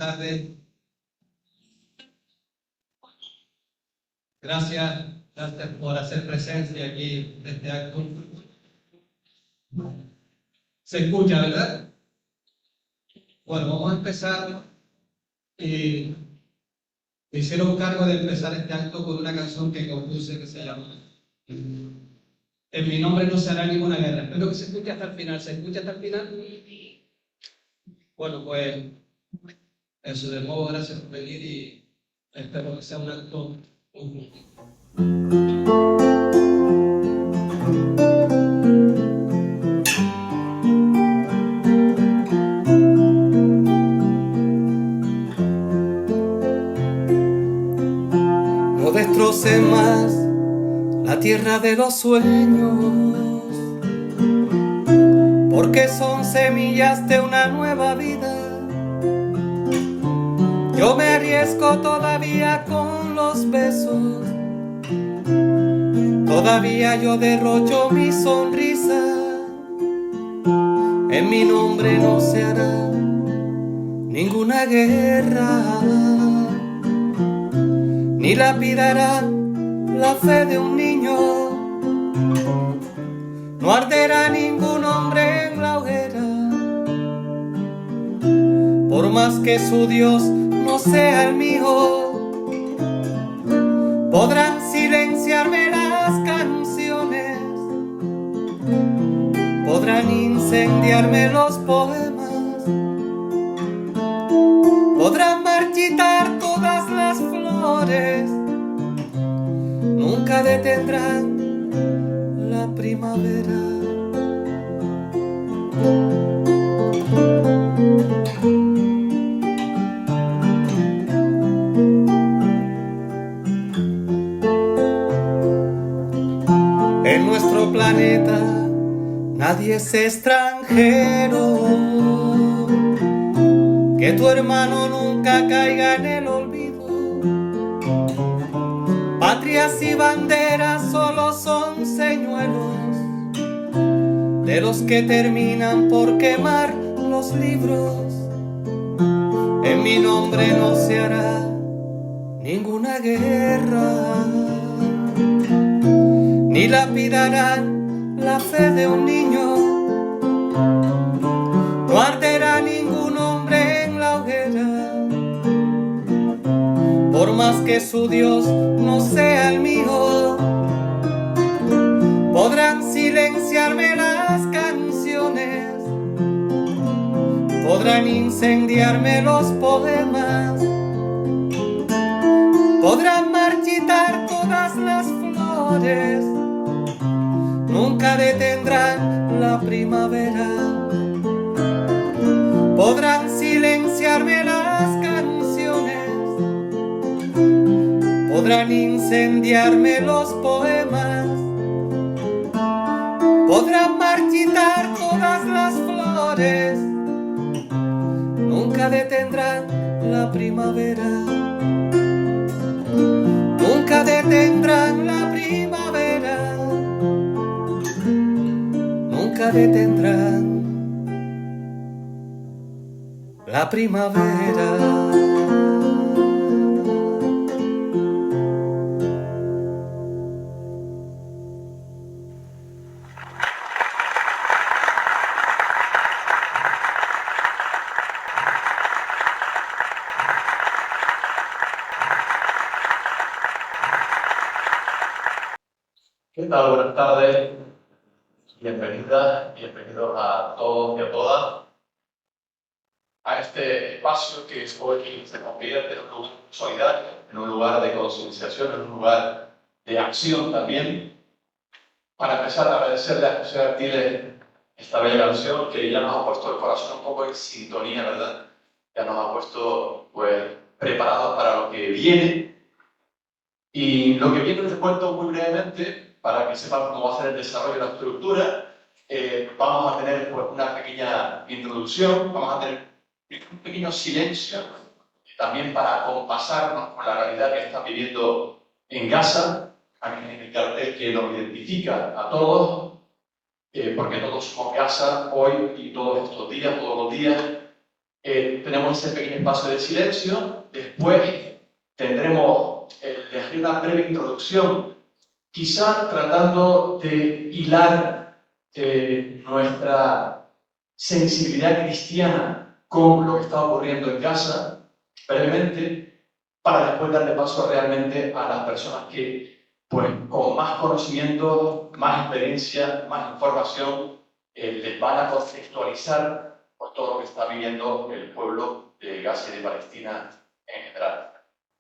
tardes. Gracias por hacer presencia aquí en este acto. Se escucha, ¿verdad? Bueno, vamos a empezar. Me hicieron cargo de empezar este acto con una canción que compuse que se llama En mi nombre no se hará ninguna guerra. Espero que se escuche hasta el final. ¿Se escucha hasta el final? Bueno, pues eso, de nuevo, gracias por venir y espero que sea un acto muy justo. No destroce más la tierra de los sueños, porque son semillas de una nueva vida. Yo me arriesgo todavía con los besos, todavía yo derrocho mi sonrisa. En mi nombre no se hará ninguna guerra, ni lapidará la fe de un niño. No arderá ningún hombre en la hoguera, por más que su Dios no sea el mío. Podrán silenciarme las canciones, podrán incendiarme los poemas, podrán marchitar todas las flores, nunca detendrán la primavera. En nuestro planeta nadie es extranjero, que tu hermano nunca caiga en el olvido. Patrias y banderas solo son señuelos de los que terminan por quemar los libros. En mi nombre no se hará ninguna guerra, ni lapidarán la fe de un niño. No arderá ningún hombre en la hoguera, por más que su Dios no sea el mío. Podrán silenciarme las canciones, podrán incendiarme los poemas, podrán marchitar todas las flores, nunca detendrán la primavera. Podrán silenciarme las canciones, podrán incendiarme los poemas, podrán marchitar todas las flores, nunca detendrán la primavera. Nunca detendrán la primavera, nunca detendrán la primavera. ¿Qué tal? Buenas tardes. Bienvenidas, bienvenidos a todos y a todas a este espacio que hoy se convierte en un lugar solidario, en un lugar de concienciación, en un lugar de acción también, para empezar a agradecerle a José Artiles esta bella canción que ya nos ha puesto el corazón un poco en sintonía, ¿verdad? Ya nos ha puesto pues preparados para lo que viene. Y lo que viene les cuento muy brevemente, para que sepan cómo va a ser el desarrollo de la estructura. Vamos a tener pues, una pequeña introducción, vamos a tener un pequeño silencio, también para compasarnos con la realidad que están viviendo en Gaza. Aquí en el cartel que nos identifica a todos, porque todos somos Gaza hoy y todos estos días, todos los días. tenemos ese pequeño espacio de silencio. Después tendremos elegir una breve introducción, quizá tratando de hilar nuestra sensibilidad cristiana con lo que está ocurriendo en casa, brevemente, para después darle paso realmente a las personas que, pues, con más conocimiento, más experiencia, más información, les van a contextualizar pues, todo lo que está viviendo el pueblo de Gaza y de Palestina en general.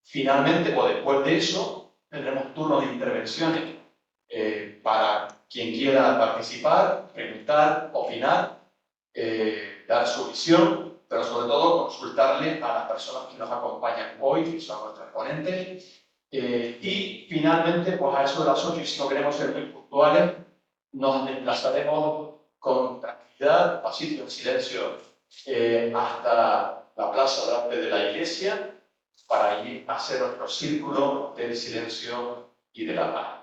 Finalmente, o después de eso, tendremos turno de intervenciones para quien quiera participar, preguntar, opinar, dar su visión, pero sobre todo consultarle a las personas que nos acompañan hoy, que son nuestros ponentes. Y finalmente, pues a eso de las 8, y si no queremos ser muy puntuales, nos desplazaremos con tranquilidad, paciencia y silencio hasta la plaza delante de la iglesia para allí hacer nuestro círculo del silencio y de la paz,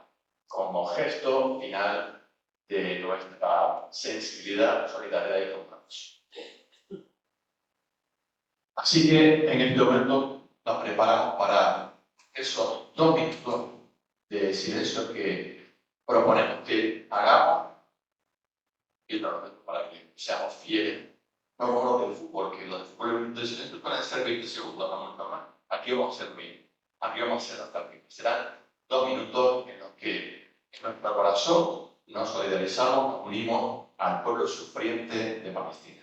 como gesto final de nuestra sensibilidad, solidaridad y compromiso. Así que en este momento nos preparamos para esos 2 minutos de silencio que proponemos que hagamos y normalmente para que seamos fieles. No como los del fútbol, que los del fútbol el minuto de silencio pueden ser 20 segundos, no mucho más. Aquí vamos a ser 20, aquí vamos a ser hasta 20. Serán 2 minutos en los que en nuestro corazón nos solidarizamos, nos unimos al pueblo sufriente de Palestina.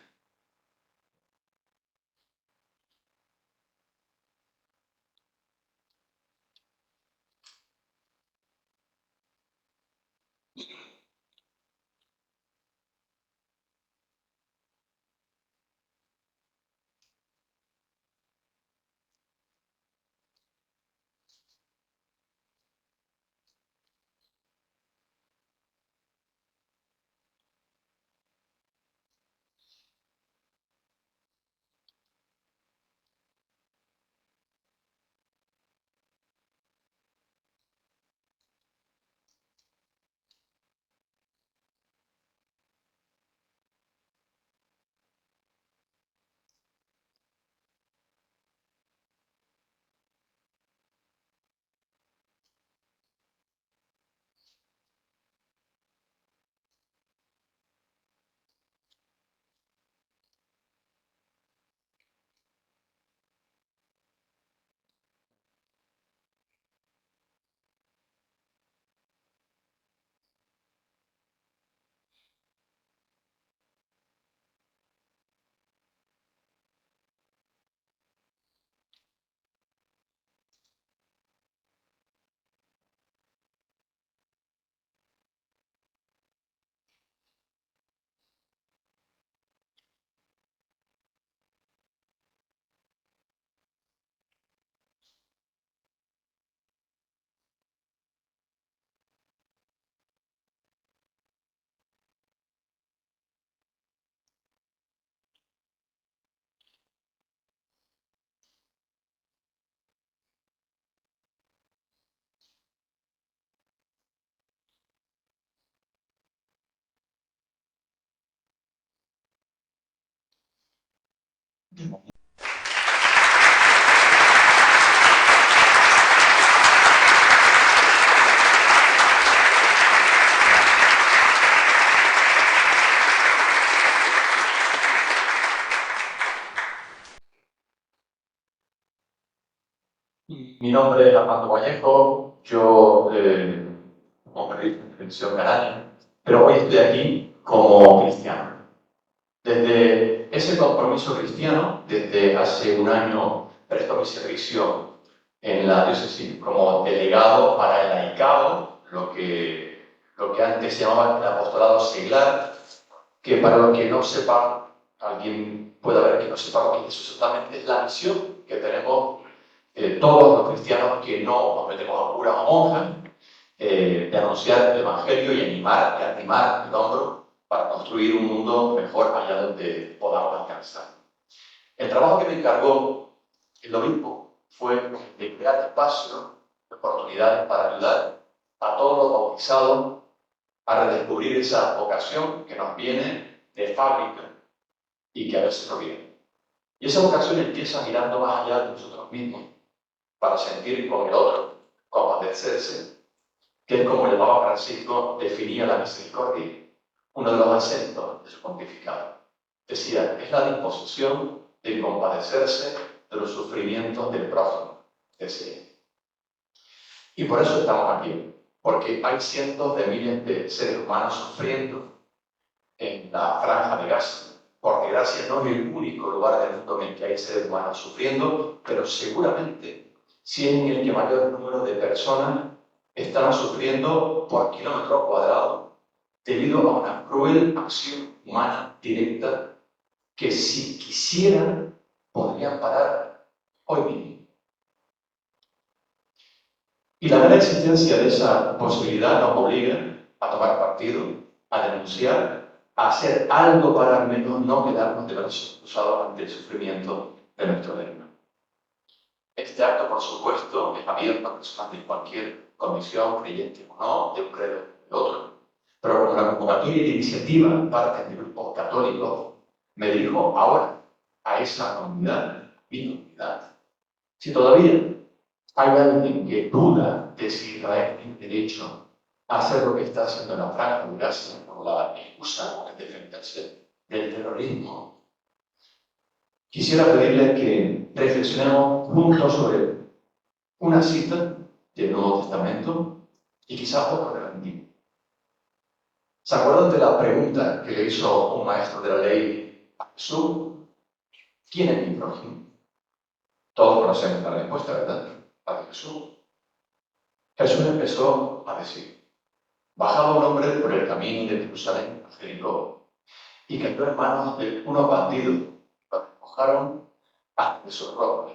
Mi nombre es Armando Vallejo, yo, como religión canaria, pero hoy estoy aquí como cristiano. Desde ese compromiso cristiano, desde hace un año presto mi servicio en la diócesis como delegado para el laicado, lo que antes se llamaba el apostolado seglar, que para los que no sepan, alguien puede haber que no sepa lo que es exactamente, es la misión que tenemos todos los cristianos que no nos metemos a curas o monjas, de anunciar el Evangelio y animar el hombro para construir un mundo mejor allá donde podamos alcanzar. El trabajo que me encargó el obispo fue de crear espacios, oportunidades para ayudar a todos los bautizados a redescubrir esa vocación que nos viene de fábrica y que a veces no viene. Y esa vocación empieza mirando más allá de nosotros mismos, para sentir con el otro, compadecerse, que es como el Papa Francisco definía la misericordia, uno de los acentos de su pontificado. Decía, es la disposición de compadecerse de los sufrimientos del prójimo, decía. Y por eso estamos aquí, porque hay cientos de miles de seres humanos sufriendo en la franja de Gaza. Por desgracia no es el único lugar del mundo en el que hay seres humanos sufriendo, pero seguramente sí es en el que mayor número de personas están sufriendo por kilómetro cuadrado debido a una cruel acción humana directa que si quisieran podrían parar hoy mismo. Y la mera existencia de esa posibilidad nos obliga a tomar partido, a denunciar, a hacer algo para al menos no quedarnos de brazos cruzados ante el sufrimiento de nuestro hermano. Este acto, por supuesto, es abierto a personas de cualquier condición, creyente o no, de un credo o de otro. Pero como la convocatoria de iniciativa parte del grupo católico, me dirijo ahora a esa comunidad, mi comunidad. Si todavía hay alguien que duda de si Israel tiene derecho a hacer lo que está haciendo en la franja de Gaza por la excusa de defenderse del terrorismo, quisiera pedirles que reflexionemos juntos sobre una cita del Nuevo Testamento y quizás otro del Antiguo. ¿Se acuerdan de la pregunta que le hizo un maestro de la ley a Jesús? ¿Quién es mi prójimo? Todos conocemos la respuesta, ¿verdad? La de Jesús. Jesús empezó a decir, bajaba un hombre por el camino de Jerusalén a Jericó y cayó en manos de unos bandidos. Lo despojaron hasta de sus ropas,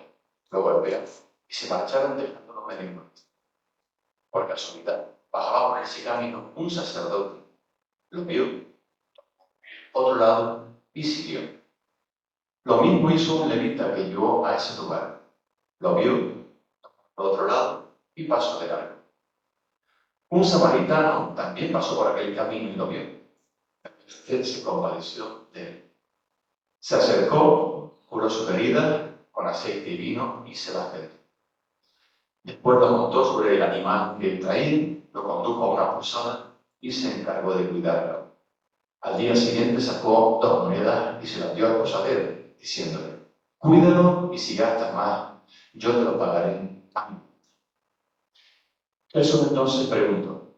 lo golpearon y se marcharon dejándolo medio muerto. Por casualidad, bajaba por ese camino un sacerdote, lo vio, otro lado, y siguió. Lo mismo hizo un levita que llegó a ese lugar. Lo vio, por otro lado, y pasó de largo. Un samaritano también pasó por aquel camino y lo vio. Él se compadeció de él. Se acercó, curó su herida con aceite y vino y se la acercó. Después lo montó sobre el animal que traía, lo condujo a una posada y se encargó de cuidarlo. Al día siguiente sacó 2 monedas y se las dio al posadero, diciéndole, cuídalo y si gastas más, yo te lo pagaré a mí. Jesús entonces preguntó,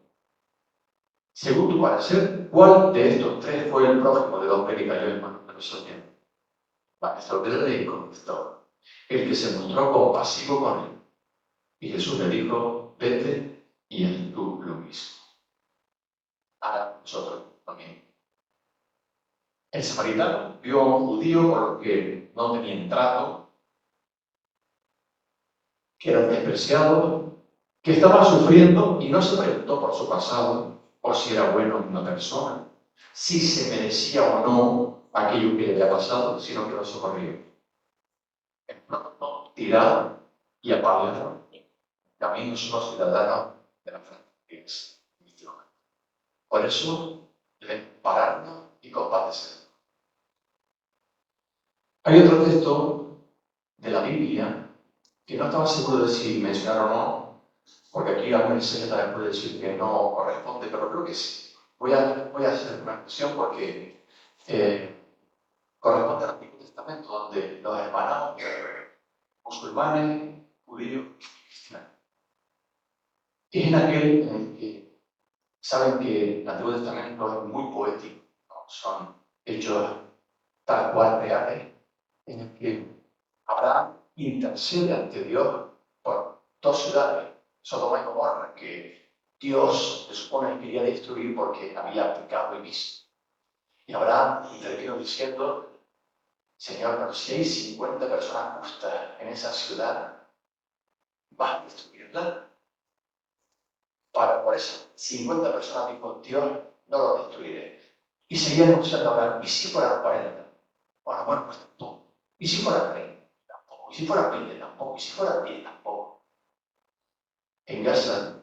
según tu parecer, ¿cuál de estos 3 fue el prójimo del hombre que cayó en manos de los soldados? Maestro de la ley contestó, el que se mostró compasivo con él. Y Jesús le dijo, vete y haz tú lo mismo. Ahora nosotros también. El samaritano vio a un judío por lo que no tenían trato, que era despreciado, que estaba sufriendo y no se preguntó por su pasado, por si era bueno una persona, si se merecía o no aquello que le había pasado, sino que lo socorrió. No, tirado y apaleado, también somos ciudadanos de la Francia. Por eso debemos pararnos y compadecer. Hay otro texto de la Biblia que no estaba seguro de si mencionar o no, porque aquí algún secretario puede decir que no corresponde, pero creo que sí. Voy a hacer una mención porque corresponde al Antiguo Testamento, donde los hermanos musulmanes, judíos y cristianos. Y es en aquel en el que saben que el Antiguo Testamento es muy poético, ¿no? Son hechos tal cual reales, en el que Abraham intercede ante Dios por 2 ciudades, Sodoma y Gomorra, que Dios se supone que quería destruir porque había pecado y vicio. Y Abraham intervino diciendo, Señor, pero si hay 50 personas justas en esa ciudad, ¿vas a destruirla? Por eso, 50 personas dijo, Dios, no lo destruiré. Y seguía negociando Abraham, ¿y si fueran 40? Bueno, pues tampoco. ¿Y si fueran 30? Tampoco. ¿Y si fueran 20? Tampoco. ¿Y si fueran 10? Tampoco. En Gaza,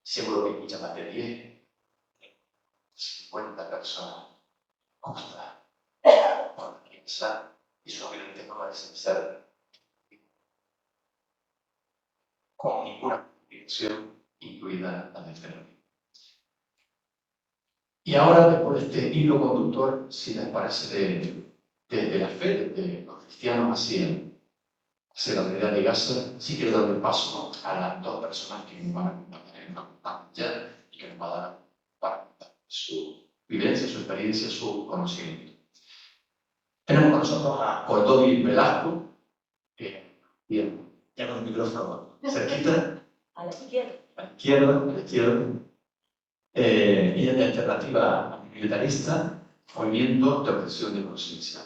seguro que escucha más de 10, 50 personas justas por piensa y y sus violentos no merecen ser con ninguna dirección, incluida la del terrorismo. Y ahora, después de este hilo conductor, si les parece, de la fe de los cristianos hacia la realidad de Gaza, sí quiero dar el paso a las dos personas que nos van a acompañar en una pantalla y que nos van a dar para contar su vivencia, su experiencia, su conocimiento. Tenemos con nosotros a Coldovi Velasco, bien, ya con el micrófono cerquita. A la izquierda. A la izquierda, a la izquierda. Ella es de Alternativa Militarista, Movimiento de Obtención de Conciencia.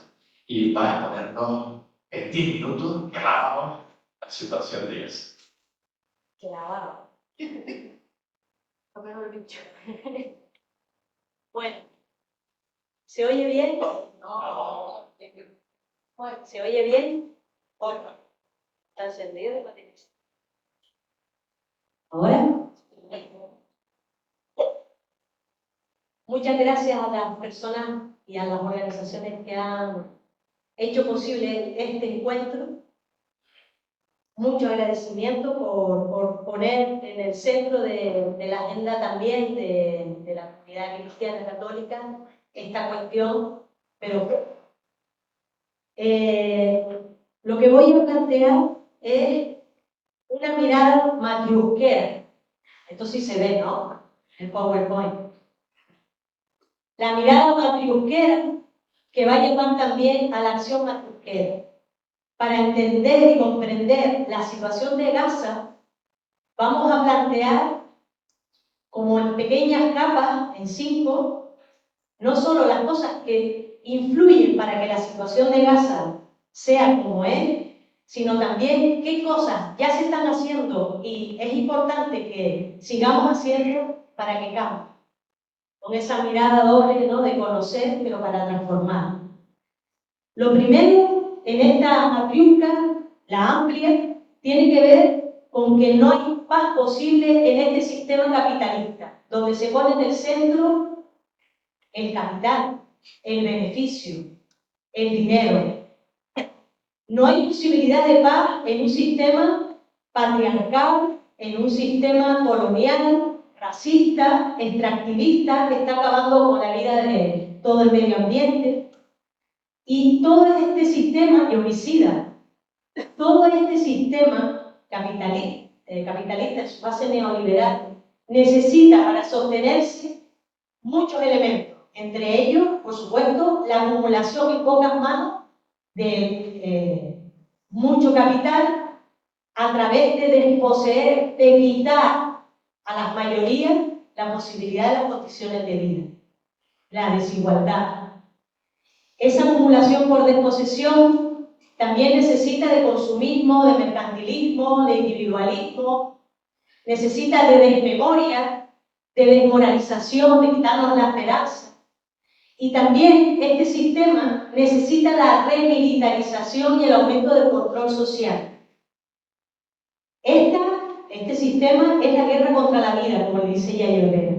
Y va a exponernos en 10 minutos, grabamos la situación de ellos. Clavado. Lo mejor dicho. Bueno, ¿se oye bien? No. Bueno, ¿se oye bien? ¿Está encendido? ¿Ahora? Muchas gracias a las personas y a las organizaciones que han hecho posible este encuentro. Mucho agradecimiento por poner en el centro de la agenda también de la comunidad cristiana católica esta cuestión, pero lo que voy a plantear es una mirada matriusquera. Esto sí se ve, ¿no? El PowerPoint. La mirada matriusquera que va a llevar también a la acción matriusquera. Para entender y comprender la situación de Gaza, vamos a plantear como en pequeñas capas, en 5, no solo las cosas que influyen para que la situación de Gaza sea como es, sino también qué cosas ya se están haciendo y es importante que sigamos haciendo para que cambie. Con esa mirada doble, ¿no?, de conocer, pero para transformar. Lo primero en esta matriusca, la amplia, tiene que ver con que no hay paz posible en este sistema capitalista, donde se pone en el centro el capital, el beneficio, el dinero. No hay posibilidad de paz en un sistema patriarcal, en un sistema colonial, racista, extractivista, que está acabando con la vida de todo el medio ambiente. Y todo este sistema y homicida, todo este sistema capitalista en su base neoliberal, necesita para sostenerse muchos elementos, entre ellos, por supuesto, la acumulación en pocas manos de mucho capital a través de desposeer, de quitar a las mayorías la posibilidad de las condiciones de vida, la desigualdad. Esa acumulación por desposesión también necesita de consumismo, de mercantilismo, de individualismo, necesita de desmemoria, de desmoralización, de quitarnos la esperanza. Y también este sistema necesita la remilitarización y el aumento del control social. Este sistema es la guerra contra la vida, como le dice Yayo Herrera.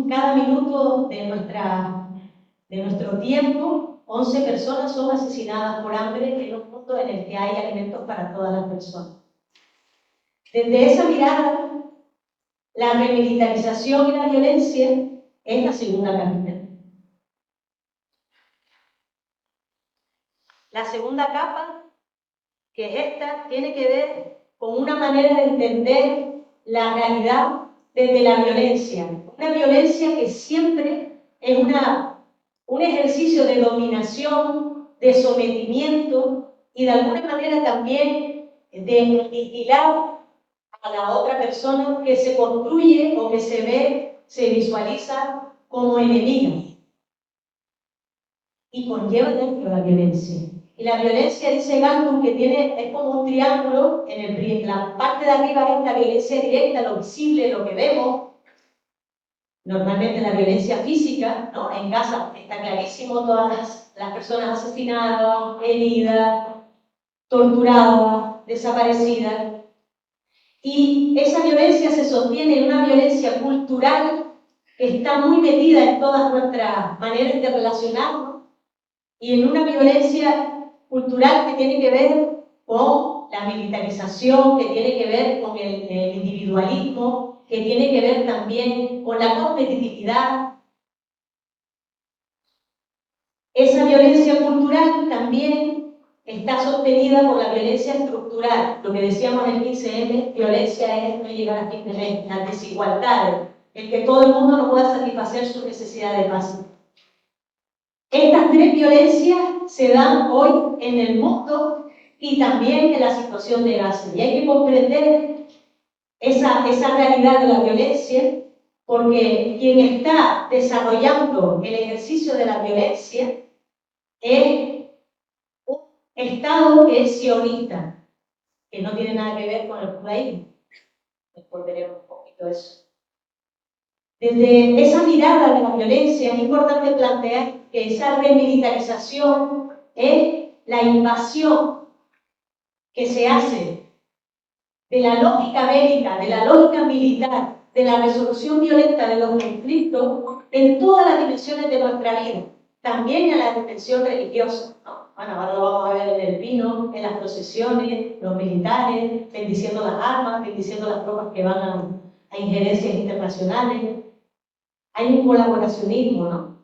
Cada minuto de nuestro tiempo, 11 personas son asesinadas por hambre en un mundo en el que hay alimentos para todas las personas. Desde esa mirada, la remilitarización y la violencia es la segunda capital. La segunda capa, que es esta, tiene que ver con una manera de entender la realidad desde la violencia. Una violencia que siempre es un ejercicio de dominación, de sometimiento y de alguna manera también de vigilar a la otra persona que se construye o que se visualiza como enemiga. Y conlleva dentro la violencia. Y la violencia, dice Galtung, que es como un triángulo, en la parte de arriba es la violencia directa, lo visible, lo que vemos. Normalmente la violencia física, ¿no? En Gaza está clarísimo, todas las personas asesinadas, heridas, torturadas, desaparecidas. Y esa violencia se sostiene en una violencia cultural que está muy metida en todas nuestras maneras de relacionarnos y en una violencia cultural que tiene que ver con la militarización, que tiene que ver con el individualismo, que tiene que ver también con la competitividad. Esa violencia cultural también está sostenida por la violencia estructural. Lo que decíamos en el 15M, violencia es no llegar a fin de mes, las desigualdades, el que todo el mundo no pueda satisfacer sus necesidades básicas. Estas tres violencias se dan hoy en el mundo y también en la situación de Gaza. Y hay que comprender esa realidad de la violencia, porque quien está desarrollando el ejercicio de la violencia es un Estado que es sionista, que no tiene nada que ver con el judaísmo. Después veremos un poquito eso. Desde esa mirada de la violencia es importante plantear que esa remilitarización es la invasión que se hace de la lógica bélica, de la lógica militar, de la resolución violenta de los conflictos en todas las dimensiones de nuestra vida, también en la dimensión religiosa. Bueno, ahora lo vamos a ver en el vino, en las procesiones, los militares, bendiciendo las armas, bendiciendo las tropas que van a injerencias internacionales. Hay un colaboracionismo, ¿no?,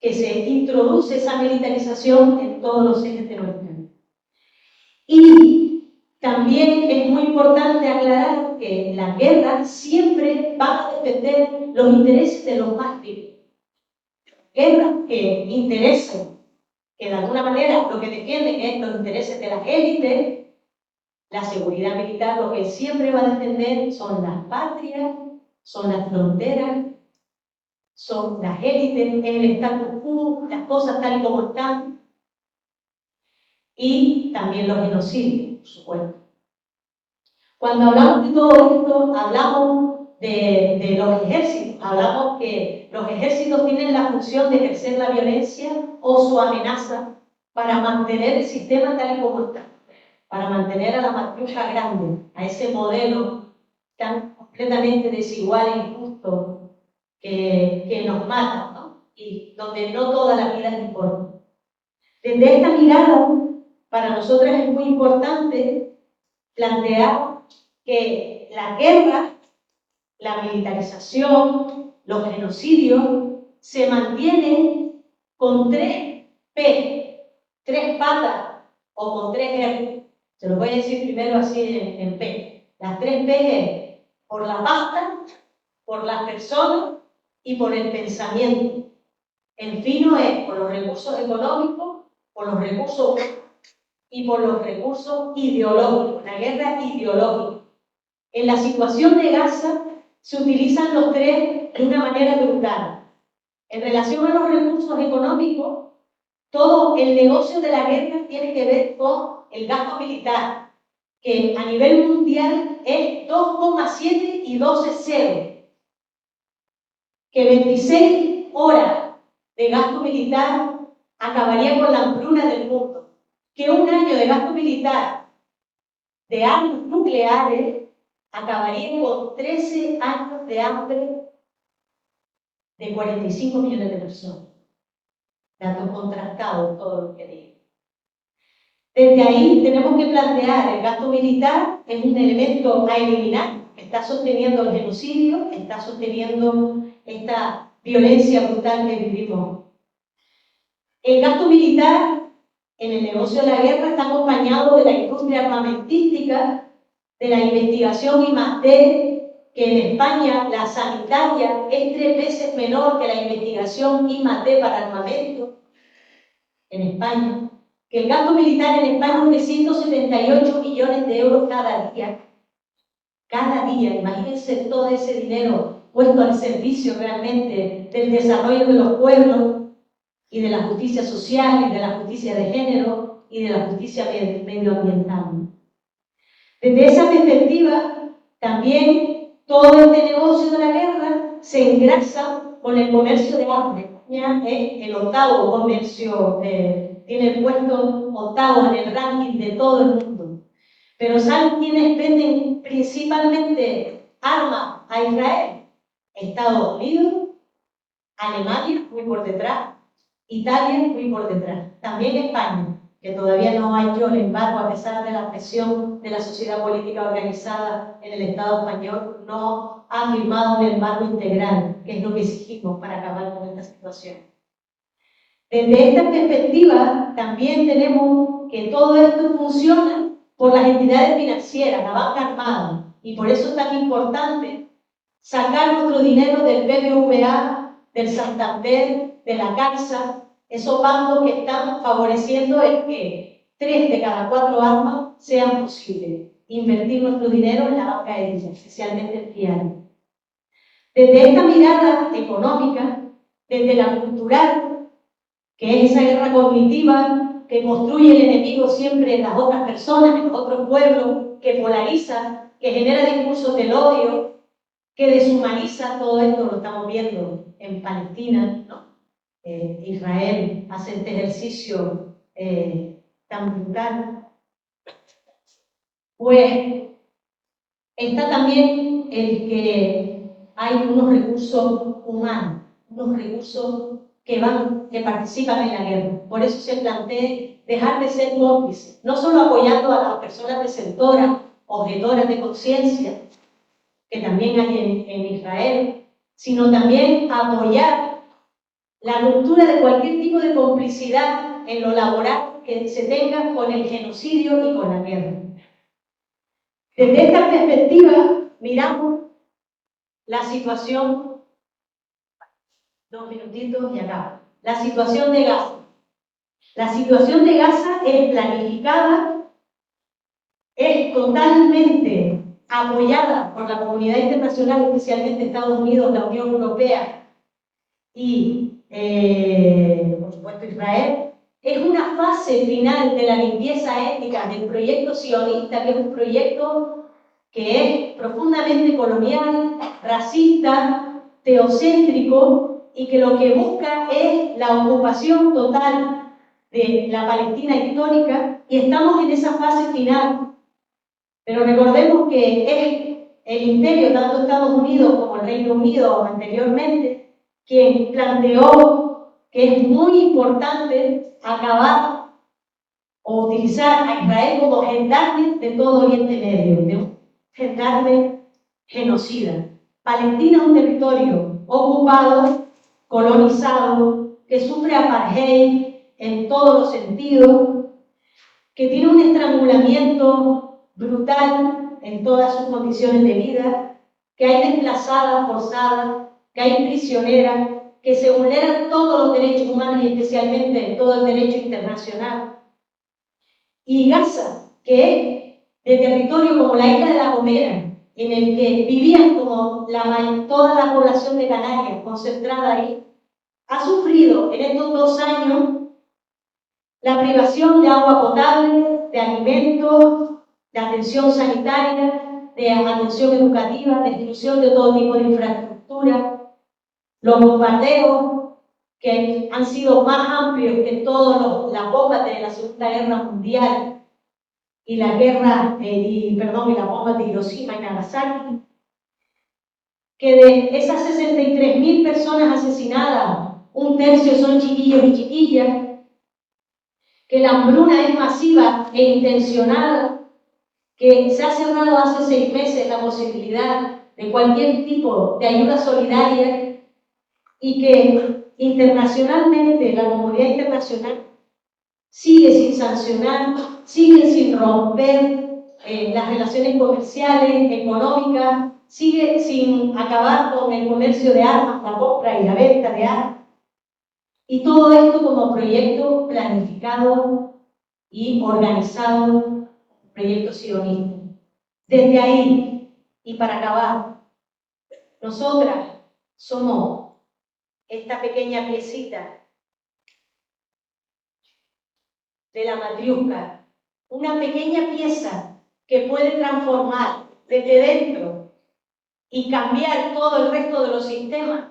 que se introduce esa militarización en todos los ejes de nuestra vida. Y también es muy importante aclarar que las guerras siempre van a defender los intereses de los más débiles. Guerras que interesan, que de alguna manera lo que defienden es los intereses de las élites. La seguridad militar lo que siempre va a defender son las patrias, son las fronteras, son las élites, el status quo, las cosas tal y como están, y también los genocidios, por supuesto. Cuando hablamos de todo esto, hablamos de los ejércitos, hablamos que los ejércitos tienen la función de ejercer la violencia o su amenaza para mantener el sistema tal y como está, para mantener a la matrusca grande, a ese modelo tan completamente desigual e injusto que nos mata, ¿no?, y donde no toda la vida importa. Desde esta mirada, para nosotros es muy importante plantear que la guerra, la militarización, los genocidios se mantienen con tres P, tres patas o con tres R. Se lo voy a decir primero así en P. Las tres P es por la pasta, por las personas y por el pensamiento. El fino es por los recursos económicos, por los recursos y por los recursos ideológicos, la guerra ideológica. En la situación de Gaza se utilizan los tres de una manera brutal. En relación a los recursos económicos, todo el negocio de la guerra tiene que ver con el gasto militar, que a nivel mundial es 2,7 y 12,0. Que 26 horas de gasto militar acabaría con la hambruna del mundo. Que un año de gasto militar de armas nucleares acabaría con 13 años de hambre de 45 millones de personas. Datos contrastados, todo lo que digo. Desde ahí tenemos que plantear el gasto militar es un elemento a eliminar. Está sosteniendo el genocidio, está sosteniendo esta violencia brutal que vivimos. El gasto militar en el negocio de la guerra está acompañado de la industria armamentística, de la investigación I+D, que en España la sanitaria es 3 veces menor que la investigación I+D para armamento en España, que el gasto militar en España es de 178 millones de euros cada día. Cada día, imagínense todo ese dinero puesto al servicio realmente del desarrollo de los pueblos y de la justicia social y de la justicia de género y de la justicia medioambiental. Desde esa perspectiva, también todo este negocio de la guerra se engrasa con el comercio de armas. España es el octavo comercio, tiene el puesto octavo en el ranking de todo el mundo. Pero ¿saben quiénes venden principalmente armas a Israel? Estados Unidos, Alemania, muy por detrás, Italia, muy por detrás, también España. que todavía no ha hecho el embargo a pesar de la presión de la sociedad política organizada en el Estado español, no ha firmado un embargo integral, que es lo que exigimos para acabar con esta situación. Desde esta perspectiva, también tenemos que todo esto funciona por las entidades financieras, la banca armada, y por eso es tan importante sacar nuestro dinero del BBVA, del Santander, de la Caixa, esos bancos que están favoreciendo el que 3 de cada 4 armas sean posibles. Invertir nuestro dinero en la banca ética, especialmente el FIAN. Desde esta mirada económica, desde la cultural, que es esa guerra cognitiva que construye el enemigo siempre en las otras personas, en los otros pueblos, que polariza, que genera discursos del odio, que deshumaniza, todo esto lo estamos viendo en Palestina, ¿no? Israel hace este ejercicio tan brutal. Pues está también el que hay unos recursos humanos, unos recursos que participan en la guerra. Por eso se plantea dejar de ser cómplices, no solo apoyando a las personas receptoras, objetoras de conciencia, que también hay en Israel, sino también apoyar la ruptura de cualquier tipo de complicidad en lo laboral que se tenga con el genocidio y con la guerra. Desde esta perspectiva, miramos la situación, 2 minutitos y acabo, la situación de Gaza. La situación de Gaza es planificada, es totalmente apoyada por la comunidad internacional, especialmente Estados Unidos, la Unión Europea y, por supuesto, Israel. Es una fase final de la limpieza étnica del proyecto sionista, que es un proyecto que es profundamente colonial, racista, teocéntrico y que lo que busca es la ocupación total de la Palestina histórica, y estamos en esa fase final. Pero recordemos que es el imperio, tanto Estados Unidos como el Reino Unido anteriormente, quien planteó que es muy importante acabar o utilizar a Israel como gendarme de todo Oriente Medio, de un gendarme genocida. Palestina es un territorio ocupado, colonizado, que sufre apartheid en todos los sentidos, que tiene un estrangulamiento brutal en todas sus condiciones de vida, que hay desplazadas forzadas, que hay prisioneras, que se vulneran todos los derechos humanos y especialmente todo el derecho internacional. Y Gaza, que es de territorio como la isla de La Gomera, en el que vivían como toda la población de Canarias concentrada ahí, ha sufrido en estos 2 años la privación de agua potable, de alimentos, de atención sanitaria, de atención educativa, de destrucción de todo tipo de infraestructura, los bombardeos que han sido más amplios que todas las bombas de la Segunda Guerra Mundial y la bomba de Hiroshima y Nagasaki, que de esas 63.000 personas asesinadas, 1/3 son chiquillos y chiquillas, que la hambruna es masiva e intencionada, que se ha cerrado hace 6 meses la posibilidad de cualquier tipo de ayuda solidaria y que internacionalmente la comunidad internacional sigue sin sancionar, sigue sin romper las relaciones comerciales, económicas, sigue sin acabar con el comercio de armas, la compra y la venta de armas. Y todo esto como proyecto planificado y organizado, proyecto sionista. Desde ahí, y para acabar, nosotras somos esta pequeña piecita de la matriusca, una pequeña pieza que puede transformar desde dentro y cambiar todo el resto de los sistemas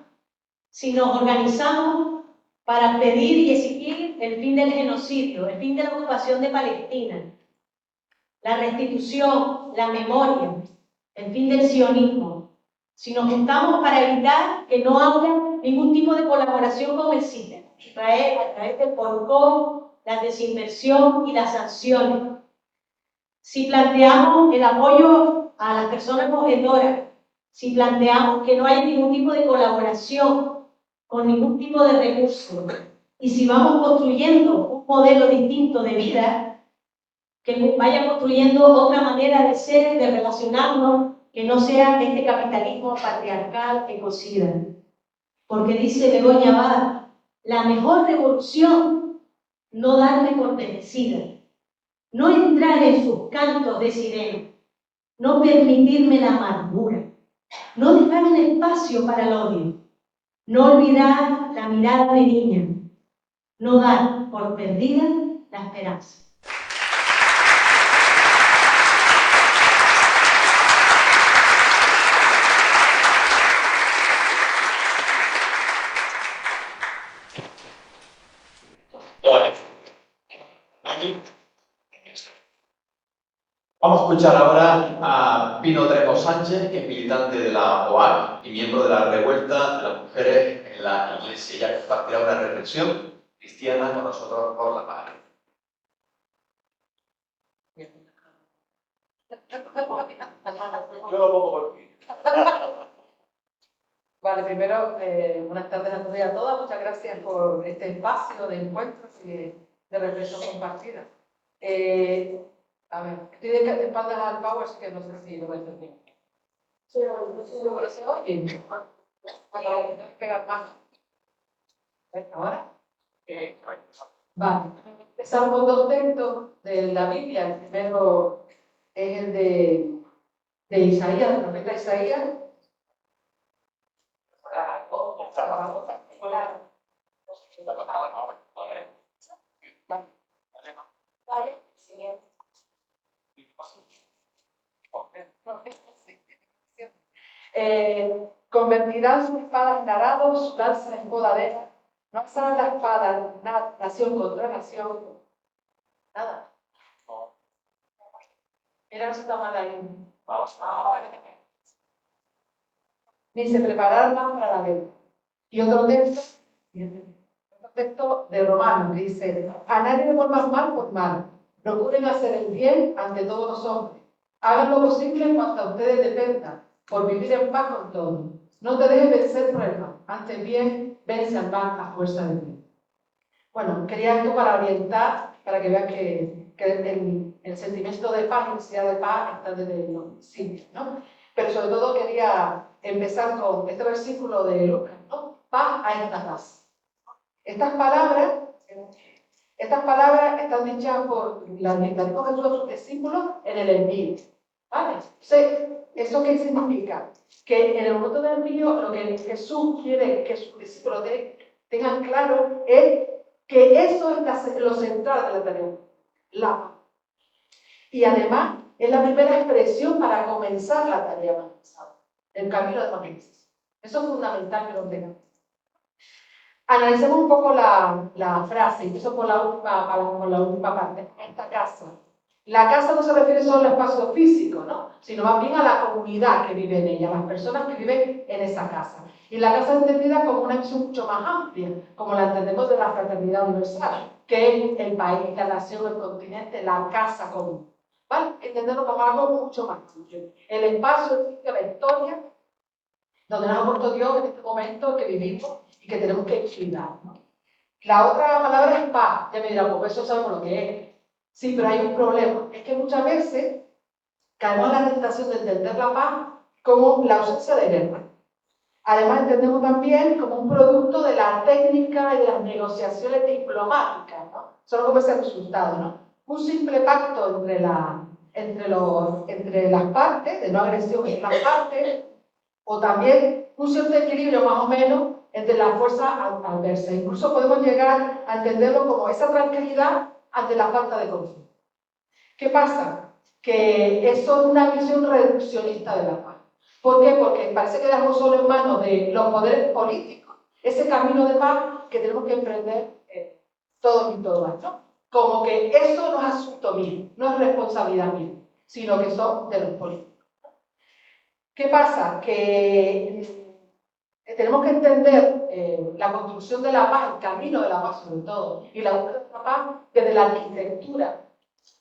si nos organizamos para pedir y exigir el fin del genocidio, el fin de la ocupación de Palestina, la restitución, la memoria, el fin del sionismo. Si nos juntamos para evitar que no haya ningún tipo de colaboración con el CITES, Israel a través del boicot la desinversión y las sanciones. Si planteamos el apoyo a las personas cogedoras, si planteamos que no hay ningún tipo de colaboración con ningún tipo de recurso, y si vamos construyendo un modelo distinto de vida, que vaya construyendo otra manera de ser, de relacionarnos, que no sea este capitalismo patriarcal ecocida. Porque dice Begoña Abad, la mejor revolución, no darme por vencida, no entrar en sus cantos de sirena, no permitirme la amargura, no dejar un espacio para el odio, no olvidar la mirada de niña, no dar por perdida la esperanza. Vamos a escuchar ahora a Pino Trejo Sánchez, que es militante de la OAC y miembro de la revuelta de las mujeres en la Iglesia. Ella compartirá una reflexión cristiana con nosotros por la paz. Yo lo pongo por ti. Vale, primero, buenas tardes a todos y a todas. Muchas gracias por este espacio de encuentros y de reflexión compartida. A ver, estoy de espaldas al Power, así que no sé si lo vais a hacer bien. ¿Se oye? Para pegar más. ¿Ahora? Vale. Empezamos con dos textos de la Biblia. El primero es el de Isaías, del profeta Isaías. Vale, siguiente. Convertirán su espada en arado, su lanza en podadera. No alzarán la espada nación contra nación. Nada. Mira, no se está mal ahí. Ni se prepararán más para la guerra. Y otro texto de Romanos que dice: a nadie le vuelvan mal por mal. Procuren hacer el bien ante todos los hombres. Hagan lo posible en cuanto a ustedes dependa, por vivir en paz con todos. No te dejes vencer por el mal. Antes bien, vence al mal a fuerza de bien. Bueno, quería esto para orientar, para que vean que el sentimiento de paz y necesidad de paz está desde los siglos, ¿no? Pero sobre todo quería empezar con este versículo de Lucas, ¿no? Paz a esta raza. Estas palabras están dichas por la dijo Jesús a sus discípulos en el envío. ¿Vale? Entonces, ¿eso qué significa? Que en el momento del envío, lo que Jesús quiere que sus discípulos tengan claro es que eso es lo central de la tarea, la paz. Y además, es la primera expresión para comenzar la tarea avanzada, el camino de evangelización. Eso es fundamental que lo tengan. Analicemos un poco la frase, empiezo por la última parte, esta casa. La casa no se refiere solo al espacio físico, ¿no? Sino más bien a la comunidad que vive en ella, a las personas que viven en esa casa. Y la casa es entendida como una visión mucho más amplia, como la entendemos de la fraternidad universal, que es el país, la nación, el continente, la casa común. ¿Vale? Entenderlo como algo mucho más amplio. El espacio, el sitio, la historia, donde nos ha puesto Dios en este momento que vivimos y que tenemos que cuidar, ¿no? La otra palabra es paz. Ya me dirán, pues eso sabemos lo que es. Sí, pero hay un problema. Es que muchas veces caemos en la tentación de entender la paz como la ausencia de guerra. Además, entendemos también como un producto de la técnica y de las negociaciones diplomáticas, ¿no? Solo como ese resultado, ¿no? Un simple pacto entre las partes, de no agresión entre las partes, o también un cierto equilibrio más o menos entre las fuerzas adversas. Incluso podemos llegar a entenderlo como esa tranquilidad ante la falta de conflicto. ¿Qué pasa? Que eso es una visión reduccionista de la paz. ¿Por qué? Porque parece que dejamos solo en manos de los poderes políticos ese camino de paz que tenemos que emprender todos y todas, ¿no? Como que eso no es asunto mío, no es responsabilidad mía, sino que son de los políticos. ¿Qué pasa? Que tenemos que entender la construcción de la paz, el camino de la paz sobre todo, y la búsqueda de la paz desde la arquitectura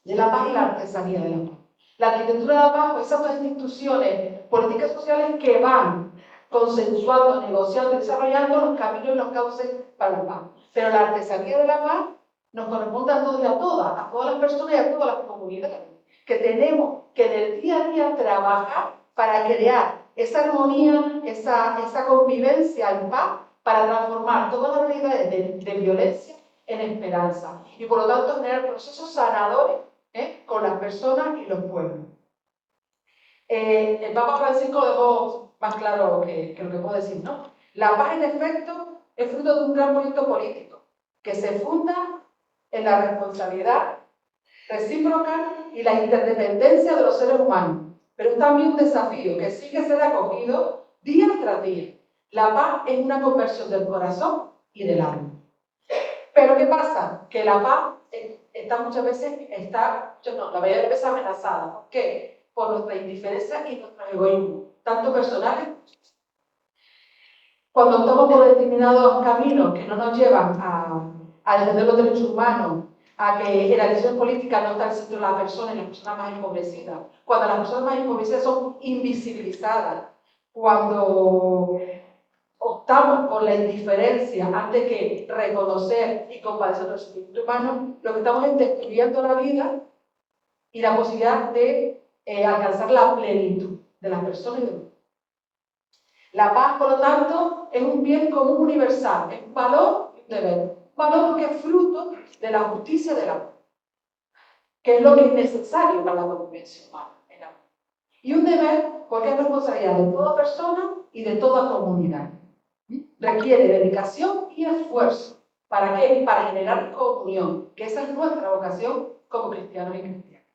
de la paz y la artesanía de la paz. La arquitectura de la paz, pues esas dos instituciones, políticas sociales que van consensuando, negociando y desarrollando los caminos y los cauces para la paz. Pero la artesanía de la paz nos corresponde a todos y a todas las personas y a todas las comunidades, que tenemos que en el día a día trabajar para crear esa armonía, esa convivencia en paz, para transformar todas las realidades de violencia en esperanza. Y por lo tanto generar procesos sanadores con las personas y los pueblos. El Papa Francisco lo dejó más claro que lo que puedo decir, ¿no? La paz, en efecto, es fruto de un gran proyecto político que se funda en la responsabilidad recíproca y la interdependencia de los seres humanos. Pero es también un desafío que sí que será acogido día tras día. La paz es una conversión del corazón y del alma. Pero ¿qué pasa? Que la paz la mayoría de veces amenazada. ¿Por qué? Por nuestra indiferencia y nuestro egoísmo, tanto personales. Cuando optamos por determinados caminos que no nos llevan a defender los derechos humanos, a que la decisión política no está al centro de la persona y las personas más empobrecidas, cuando las personas más empobrecidas son invisibilizadas, cuando optamos por la indiferencia antes que reconocer y compadecer los espíritus humanos, lo que estamos es destruyendo la vida y la posibilidad de alcanzar la plenitud de las personas y de los. La paz, por lo tanto, es un bien común universal, es un valor y un deber. Un valor porque es fruto de la justicia del amor, que es lo que es necesario para la convivencia humana, el amor. Y un deber porque es responsabilidad de toda persona y de toda comunidad. Requiere dedicación y esfuerzo. ¿Para qué? Para generar comunión, que esa es nuestra vocación como cristianos y cristianas.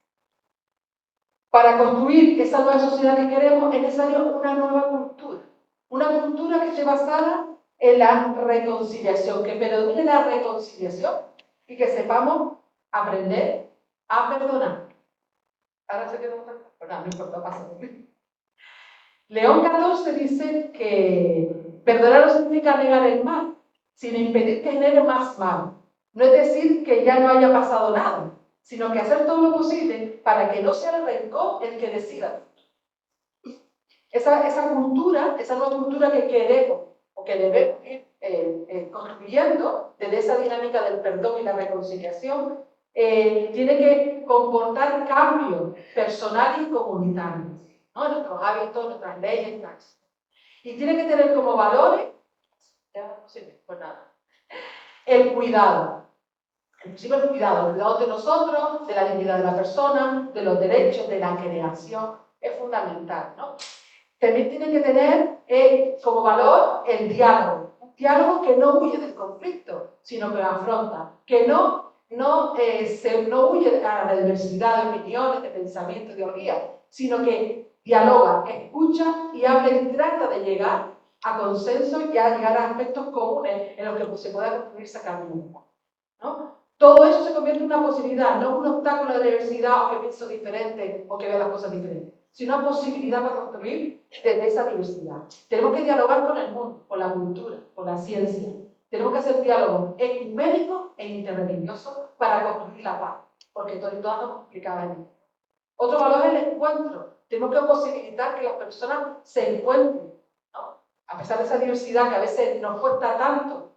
Para construir esa nueva sociedad que queremos es necesario una nueva cultura. Una cultura que esté basada en la reconciliación, que predomine la reconciliación y que sepamos aprender a perdonar. Ahora se quedó no importa, pasa. León XIV dice que perdonar no significa negar el mal, sino impedir que genere más mal. No es decir que ya no haya pasado nada, sino que hacer todo lo posible para que no sea el rencor el que decida. Esa cultura, esa nueva cultura que queremos o que debemos ir construyendo desde esa dinámica del perdón y la reconciliación, tiene que comportar cambios personales y comunitarios, ¿no? Nuestros hábitos, nuestras leyes, y tiene que tener como valores, pues nada, el cuidado. El principio del cuidado de nosotros, de la dignidad de la persona, de los derechos, de la creación, es fundamental, ¿no? También tiene que tener como valor el diálogo. Un diálogo que no huye del conflicto, sino que lo afronta. Que no huye a la diversidad de opiniones, de pensamientos, de ideologías, sino que dialoga, escucha y habla y trata de llegar a consenso y a llegar a aspectos comunes en los que se pueda construir ese camino, ¿no? Todo eso se convierte en una posibilidad, no un obstáculo de la diversidad o que pienso diferente o que veo las cosas diferentes, sino una posibilidad para construir desde esa diversidad. Tenemos que dialogar con el mundo, con la cultura, con la ciencia. Tenemos que hacer diálogos ecuménicos e interreligiosos para construir la paz, porque todas nos complicaban en esto. Otro valor es el encuentro. Tenemos que posibilitar que las personas se encuentren, ¿no? A pesar de esa diversidad que a veces nos cuesta tanto,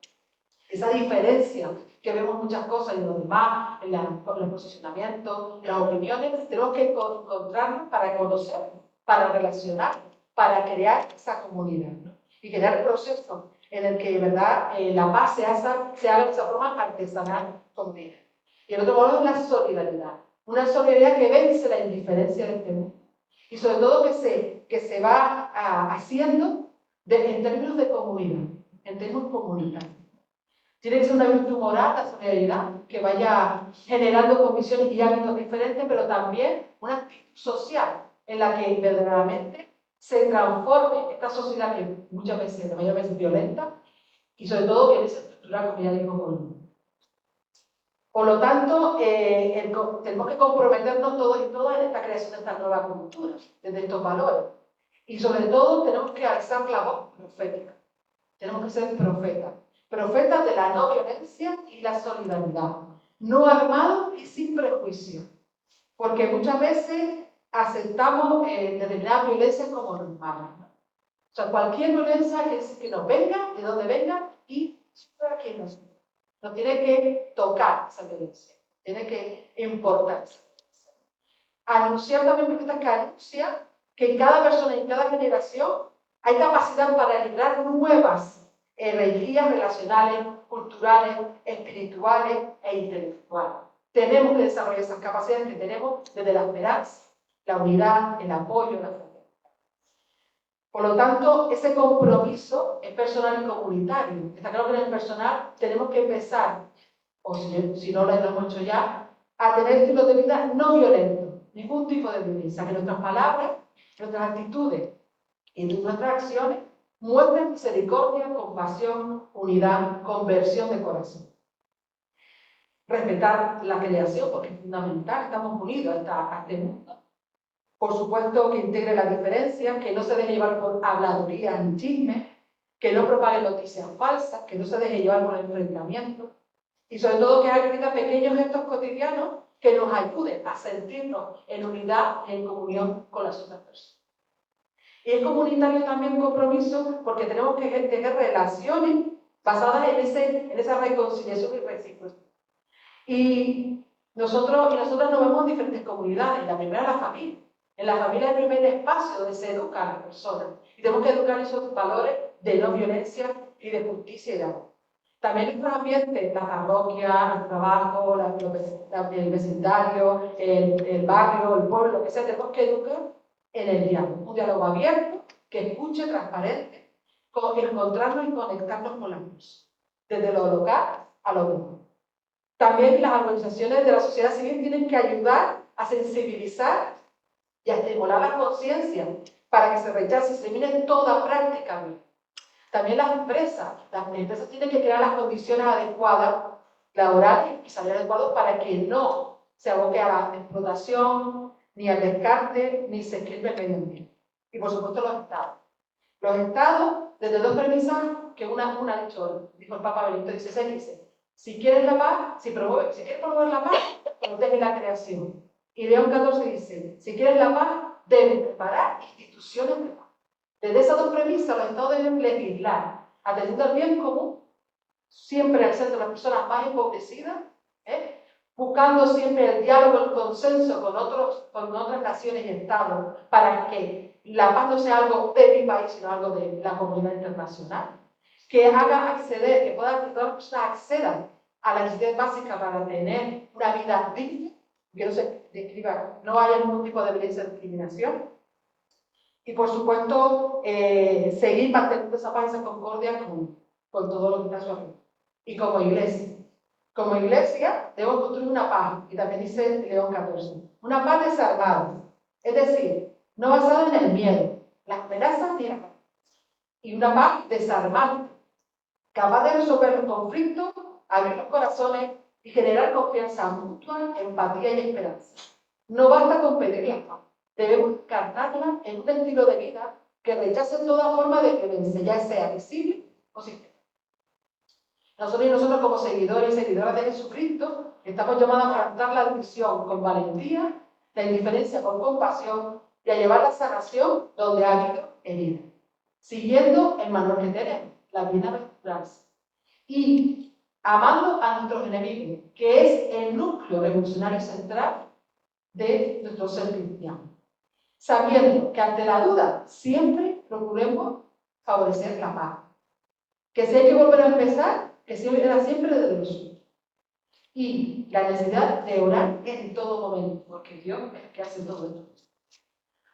esa diferencia que vemos muchas cosas y los demás, en los posicionamientos, las opiniones, tenemos que encontrarnos para conocernos, para relacionarnos, para crear esa comunidad, ¿no? Y crear procesos en el que, ¿verdad?, la paz se haga de esa forma artesanal, como dije. Y el otro valor es la solidaridad. Una solidaridad que vence la indiferencia de este mundo. Y sobre todo que se va haciendo en términos de comunidad, en términos comunitarios. Tiene que ser una virtud moral, la solidaridad, que vaya generando condiciones y hábitos diferentes, pero también una actitud social en la que verdaderamente se transforme esta sociedad que muchas veces, la mayor veces violenta, y sobre todo que desestructura, como ya dijo Column. Por lo tanto, tenemos que comprometernos todos y todas en esta creación de esta nueva cultura, desde estos valores. Y sobre todo tenemos que alzar la voz profética. Tenemos que ser profetas. Profetas de la no violencia y la solidaridad. No armados y sin prejuicio. Porque muchas veces aceptamos determinadas violencias como normales, ¿no? O sea, cualquier violencia que nos venga, de donde venga, y para quien nos tiene que tocar esa violencia, tiene que importar esa violencia. Anunciar también profetas que anuncian que en cada persona y en cada generación hay capacidad para librar nuevas energías relacionales, culturales, espirituales e intelectuales. Tenemos que desarrollar esas capacidades que tenemos desde la esperanza, la unidad, el apoyo, la fraternidad. Por lo tanto, ese compromiso es personal y comunitario. Está claro que en el personal tenemos que empezar, o si no lo hemos hecho ya, a tener estilos de vida no violentos, ningún tipo de violencia, que nuestras palabras, nuestras actitudes y nuestras acciones muestren misericordia, compasión, unidad, conversión de corazón. Respetar la creación, porque es fundamental, estamos unidos a este mundo. Por supuesto, que integre la diferencia, que no se deje llevar por habladurías ni chismes, que no propague noticias falsas, que no se deje llevar por el enfrentamiento. Y sobre todo que haga pequeños gestos cotidianos que nos ayuden a sentirnos en unidad y en comunión con las otras personas. Y es comunitario también un compromiso porque tenemos que tener relaciones basadas en esa reconciliación y reciprocidad. Y nosotros y nosotras nos vemos en diferentes comunidades. La primera es la familia. En la familia es el primer espacio donde se educa a las personas. Y tenemos que educar esos valores de no violencia y de justicia y de amor. También en nuestros ambientes, la parroquia, el trabajo, el vecindario, el barrio, el pueblo, lo que sea, tenemos que educar en el diálogo. Un diálogo abierto, que escuche, transparente, encontrarnos y conectarnos con las personas. Desde lo local a lo global. También las organizaciones de la sociedad civil tienen que ayudar a sensibilizar y a estimular la conciencia para que se rechace y se elimine toda práctica violenta. También las empresas tienen que crear las condiciones adecuadas, laborales y salariales adecuados para que no se aboque a la explotación, ni al descarte, ni se escribe el medio ambiente. Y por supuesto los estados. Los estados, desde dos premisas, que una dijo el Papa Benedicto XVI, dice, si quieres la paz, si quieres promover la paz, protege la creación. Y León XIV dice, si quieres la paz, debes preparar instituciones de paz. Desde esas dos premisas, los estados deben legislar, atendiendo al bien común, siempre al centro de las personas más empobrecidas, buscando siempre el diálogo, el consenso con otras naciones y estados, para que la paz no sea algo de mi país, sino algo de la comunidad internacional, que haga acceder, que todas las personas accedan a la necesidad básica para tener una vida digna, que no se describa, no haya ningún tipo de violencia o discriminación. Y por supuesto, seguir manteniendo esa paz y esa concordia con todo lo que está a su alrededor. Y como iglesia, debemos construir una paz, y también dice León XIV, una paz desarmada, es decir, no basada en el miedo, las amenazas ni la paz, y una paz desarmante, capaz de resolver los conflictos, abrir los corazones y generar confianza mutua, empatía y esperanza. No basta con pedir la paz, debemos encarnarla en un estilo de vida que rechace toda forma de violencia, ya sea visible o sistémica. Nosotros y nosotros como seguidores y seguidoras de Jesucristo estamos llamados a afrontar la división con valentía, la indiferencia con compasión y a llevar la sanación donde ha habido herida, siguiendo el manual que tenemos, la bienaventuranza, y amando a nuestros enemigos, que es el núcleo revolucionario central de nuestro ser cristiano, sabiendo que ante la duda siempre procuremos favorecer la paz, que si hay que volver a empezar, que era siempre desde lo suyo. Y la necesidad de orar en todo momento, porque Dios es el que hace todo esto.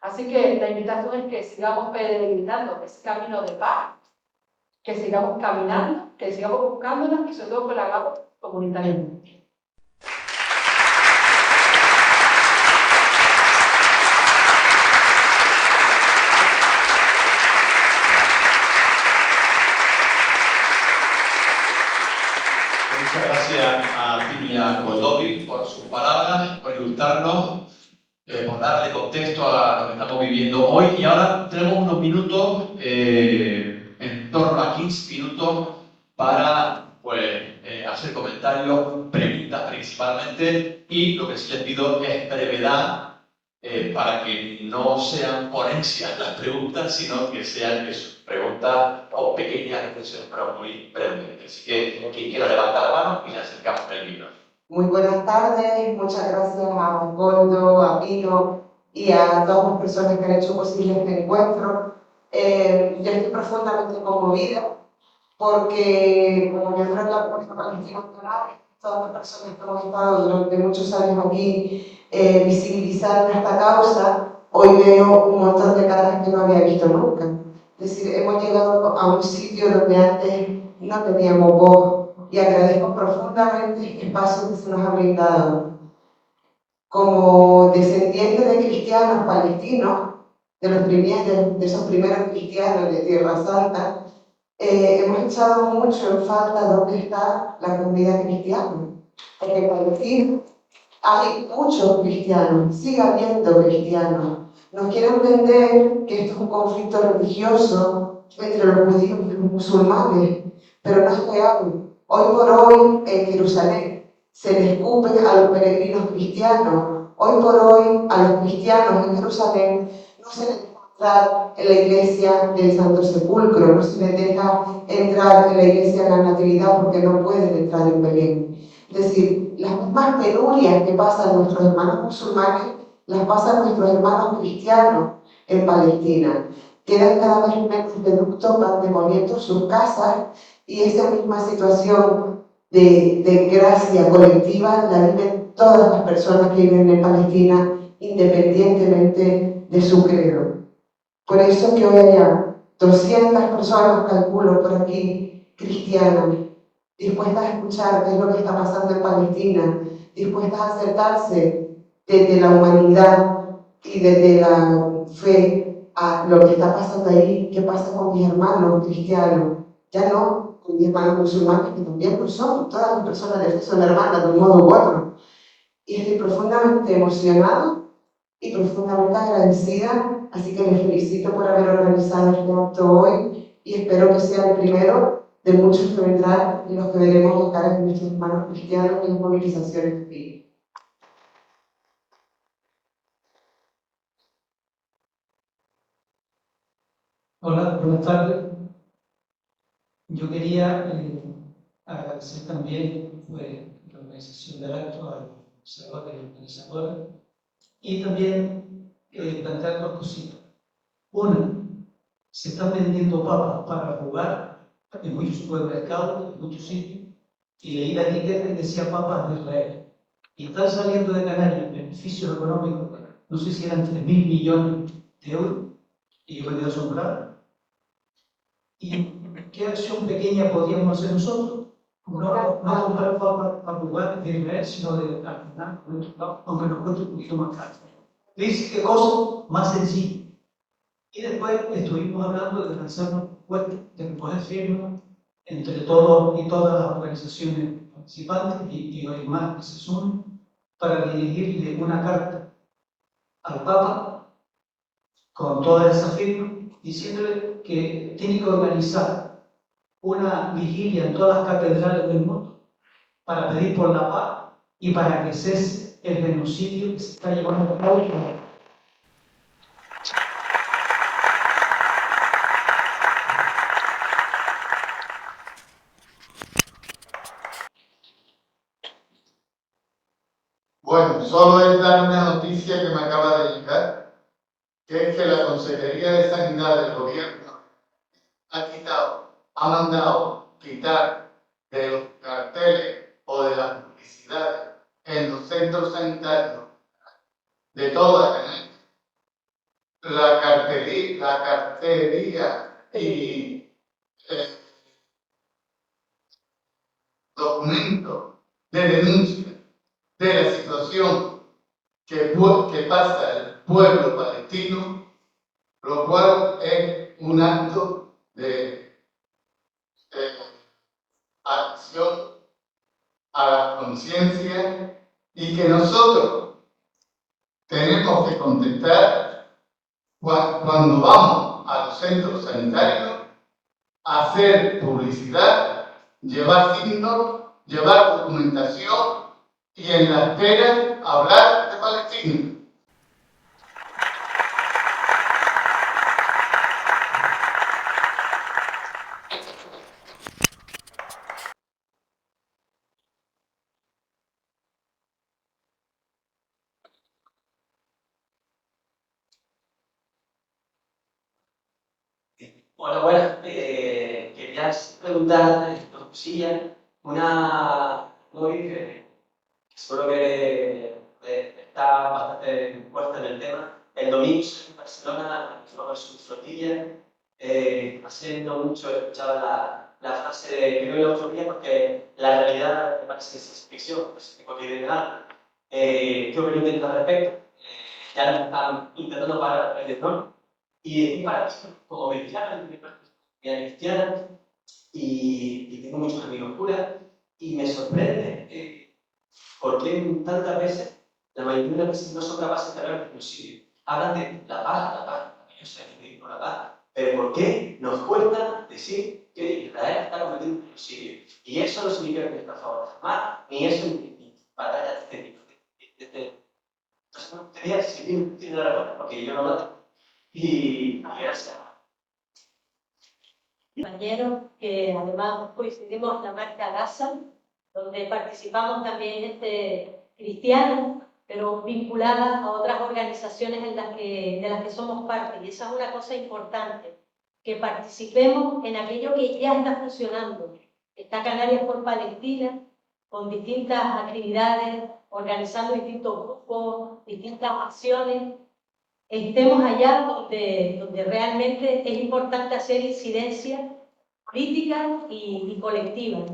Así que la invitación es que sigamos peregrinando ese camino de paz, que sigamos caminando, que sigamos buscándola y sobre todo que la hagamos comunitariamente. Muchas gracias a Timia Koldovic por sus palabras, por ilustrarnos, por darle contexto a lo que estamos viviendo hoy. Y ahora tenemos unos minutos torno a 15 minutos para hacer comentarios, preguntas principalmente, y lo que sí les pido es brevedad para que no sean ponencias las preguntas, sino que sean preguntas o pequeñas reflexiones, pero muy brevemente. Así que quien quiera levantar la mano y le acercamos el libro. Muy buenas tardes, muchas gracias a Goldo, a Pino y a todas las personas que han hecho posible este encuentro. Yo estoy profundamente conmovida porque, como miembro de la Comunidad Palestina Nacional, todas las personas que hemos estado durante muchos años aquí visibilizando esta causa, hoy veo un montón de caras que no había visto nunca. Es decir, hemos llegado a un sitio donde antes no teníamos voz, y agradezco profundamente este espacio que se nos ha brindado. Como descendiente de cristianos palestinos, de esos primeros cristianos de Tierra Santa, hemos echado mucho en falta dónde está la comunidad cristiana. Porque en Palestina hay muchos cristianos, sigue habiendo cristianos. Nos quieren vender que esto es un conflicto religioso entre los judíos y los musulmanes, pero no es real. Hoy por hoy en Jerusalén se les escupe a los peregrinos cristianos. Hoy por hoy a los cristianos en Jerusalén no se les deja entrar en la iglesia del Santo Sepulcro, no se les deja entrar en la iglesia de la Natividad porque no pueden entrar en Belén. Es decir, las mismas penurias que pasan nuestros hermanos musulmanes las pasan nuestros hermanos cristianos en Palestina. Quedan cada vez menos reductos, van demoliendo sus casas, y esa misma situación de desgracia colectiva la viven todas las personas que viven en Palestina, independientemente de su credo. Por eso que hoy haya 200 personas, calculo por aquí, cristianas, dispuestas a escuchar qué es lo que está pasando en Palestina, dispuestas a acercarse desde la humanidad y desde la fe a lo que está pasando ahí, qué pasa con mis hermanos cristianos, ya no con mis hermanos musulmanes, que también lo son, todas las personas de fe son hermanas de un modo u otro. Y estoy profundamente emocionada y profundamente agradecida, así que les felicito por haber organizado este acto hoy y espero que sea el primero de muchos que vendrán y los que veremos tocar en nuestros hermanos cristianos en las movilizaciones que piden. Hola, buenas tardes. Yo quería agradecer también la organización del acto al observador y organizadora, y también plantear dos cositas. Una, se están vendiendo papas para jugar en muchos supermercados, en muchos sitios, y leí la etiqueta y decía papas de Israel. Y están saliendo de Canarias beneficios económicos, no sé si eran 3.000 millones de euros, y yo me quedé asombrado. ¿Y qué acción pequeña podríamos hacer nosotros? No comprar papas para jugar de Israel, sino de al aunque nos cueste un poquito más caro. Dice qué cosa más sencilla. Y después estuvimos hablando de lanzar una propuesta de recoger firmas entre todos y todas las organizaciones participantes y hoy más que se sumen para dirigirle una carta al Papa con todas esas firmas diciéndole que tiene que organizar una vigilia en todas las catedrales del mundo para pedir por la paz y para que cese el genocidio que se está llevando a cabo. Bueno, solo es dar una noticia que me acaba de llegar, que es que la Consejería de Sanidad del Gobierno ha mandado quitar de los carteles o de las publicidades en los centros sanitarios de toda la cartelería y documentos de denuncia de la situación que pasa el pueblo palestino, lo cual es un acto de acción a la conciencia y que nosotros tenemos que contestar cuando vamos a los centros sanitarios, hacer publicidad, llevar signos, llevar documentación y en la espera hablar de Palestina. Hola, buenas. Quería preguntar dos cosillas. Una muy seguro que está bastante fuerte en el tema. El domingo en Barcelona, sobre su flotilla, hace no mucho escuchaba la frase de que no hay la utopía porque la realidad me parece que es ficción, es cotidiana. ¿Qué opinión tienes al respecto? Ya nos están intentando parar el desorden. Y para mí, como cristiana, cristiana y tengo muchos amigos curas, y me sorprende por qué tantas veces, la mayoría de las veces no son capaces de hablar de genocidio. Hablan de la paz, yo sé que digo la paz, pero ¿por qué nos cuesta decir que Israel está cometiendo un genocidio? Y eso no significa que está a favor jamás, ni eso ni batallas de este tipo. Entonces, no quería decir, tiene la razón, porque yo no lo tengo. Y gracias. Compañeros, que además coincidimos en la marcha Gaza, donde participamos también cristianos, pero vinculadas a otras organizaciones de las que somos parte. Y esa es una cosa importante, que participemos en aquello que ya está funcionando. Está Canarias por Palestina, con distintas actividades, organizando distintos grupos, distintas acciones. Estemos allá donde realmente es importante hacer incidencia política y colectiva.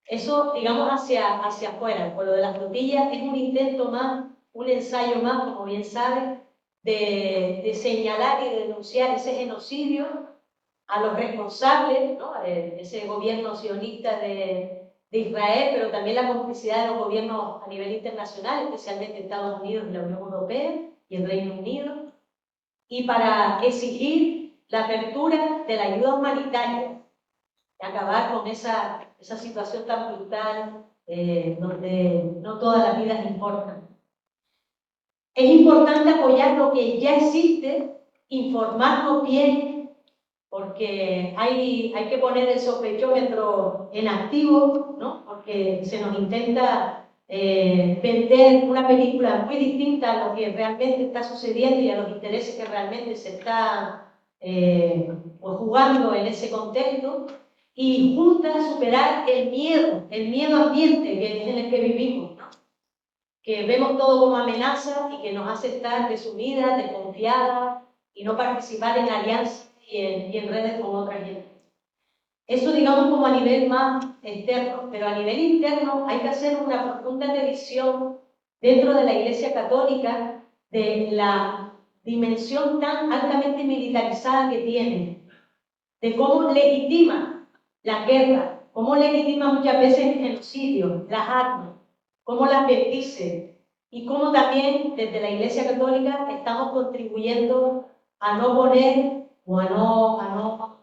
Eso, digamos, hacia afuera. Por lo de las flotillas es un intento más, un ensayo más, como bien saben, de señalar y de denunciar ese genocidio a los responsables, ¿no? Ese gobierno sionista de Israel, pero también la complicidad de los gobiernos a nivel internacional, especialmente Estados Unidos y la Unión Europea y el Reino Unido, y para exigir la apertura de la ayuda humanitaria, y acabar con esa situación tan brutal donde no todas las vidas importan. Es importante apoyar lo que ya existe, informarnos bien, porque hay que poner el sospechómetro en activo, ¿no? Porque se nos intenta vender una película muy distinta a lo que realmente está sucediendo y a los intereses que realmente se están pues jugando en ese contexto, y juntas superar el miedo ambiente que es en el que vivimos, ¿no? Que vemos todo como amenaza y que nos hace estar desumidas, desconfiadas y no participar en alianzas y en redes con otra gente. Eso, digamos, como a nivel más externo, pero a nivel interno hay que hacer una profunda revisión dentro de la Iglesia Católica de la dimensión tan altamente militarizada que tiene, de cómo legitima la guerra, cómo legitima muchas veces el genocidio, las armas, cómo las bendice, y cómo también desde la Iglesia Católica estamos contribuyendo a no poner o a no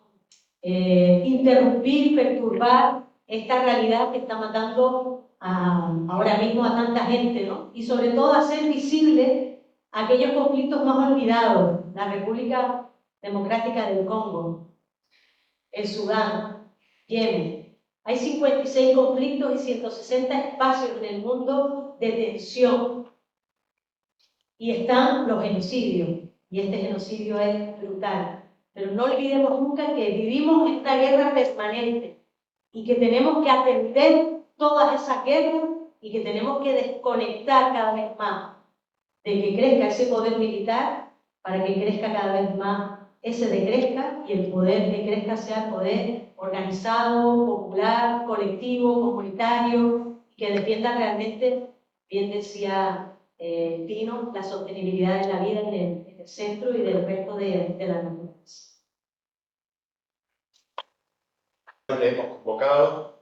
interrumpir, perturbar esta realidad que está matando ahora mismo a tanta gente, ¿no? Y sobre todo hacer visible aquellos conflictos más olvidados, la República Democrática del Congo, el Sudán, Yemen. Hay 56 conflictos y 160 espacios en el mundo de tensión. Y están los genocidios. Y este genocidio es brutal. Pero no olvidemos nunca que vivimos en una guerra permanente y que tenemos que atender todas esas guerras y que tenemos que desconectar cada vez más de que crezca ese poder militar para que crezca cada vez más ese decrezca y el poder que crezca sea poder organizado, popular, colectivo, comunitario, que defienda realmente, bien decía Pino, la sostenibilidad de la vida en el centro y del resto de la naturaleza. Le hemos convocado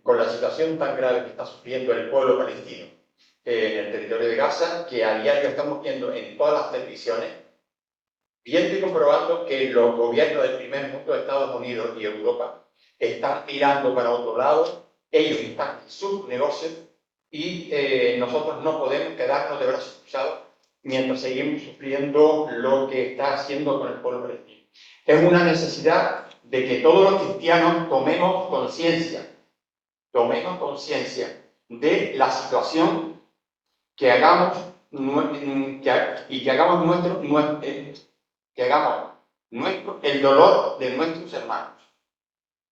con la situación tan grave que está sufriendo el pueblo palestino en el territorio de Gaza, que a diario estamos viendo en todas las televisiones viendo y comprobando que los gobiernos del primer mundo, Estados Unidos y Europa, están mirando para otro lado, ellos están en sus negocios y nosotros no podemos quedarnos de brazos cruzados mientras seguimos sufriendo lo que está haciendo con el pueblo palestino. Es una necesidad de que todos los cristianos tomemos conciencia de la situación, que hagamos nuestro el dolor de nuestros hermanos.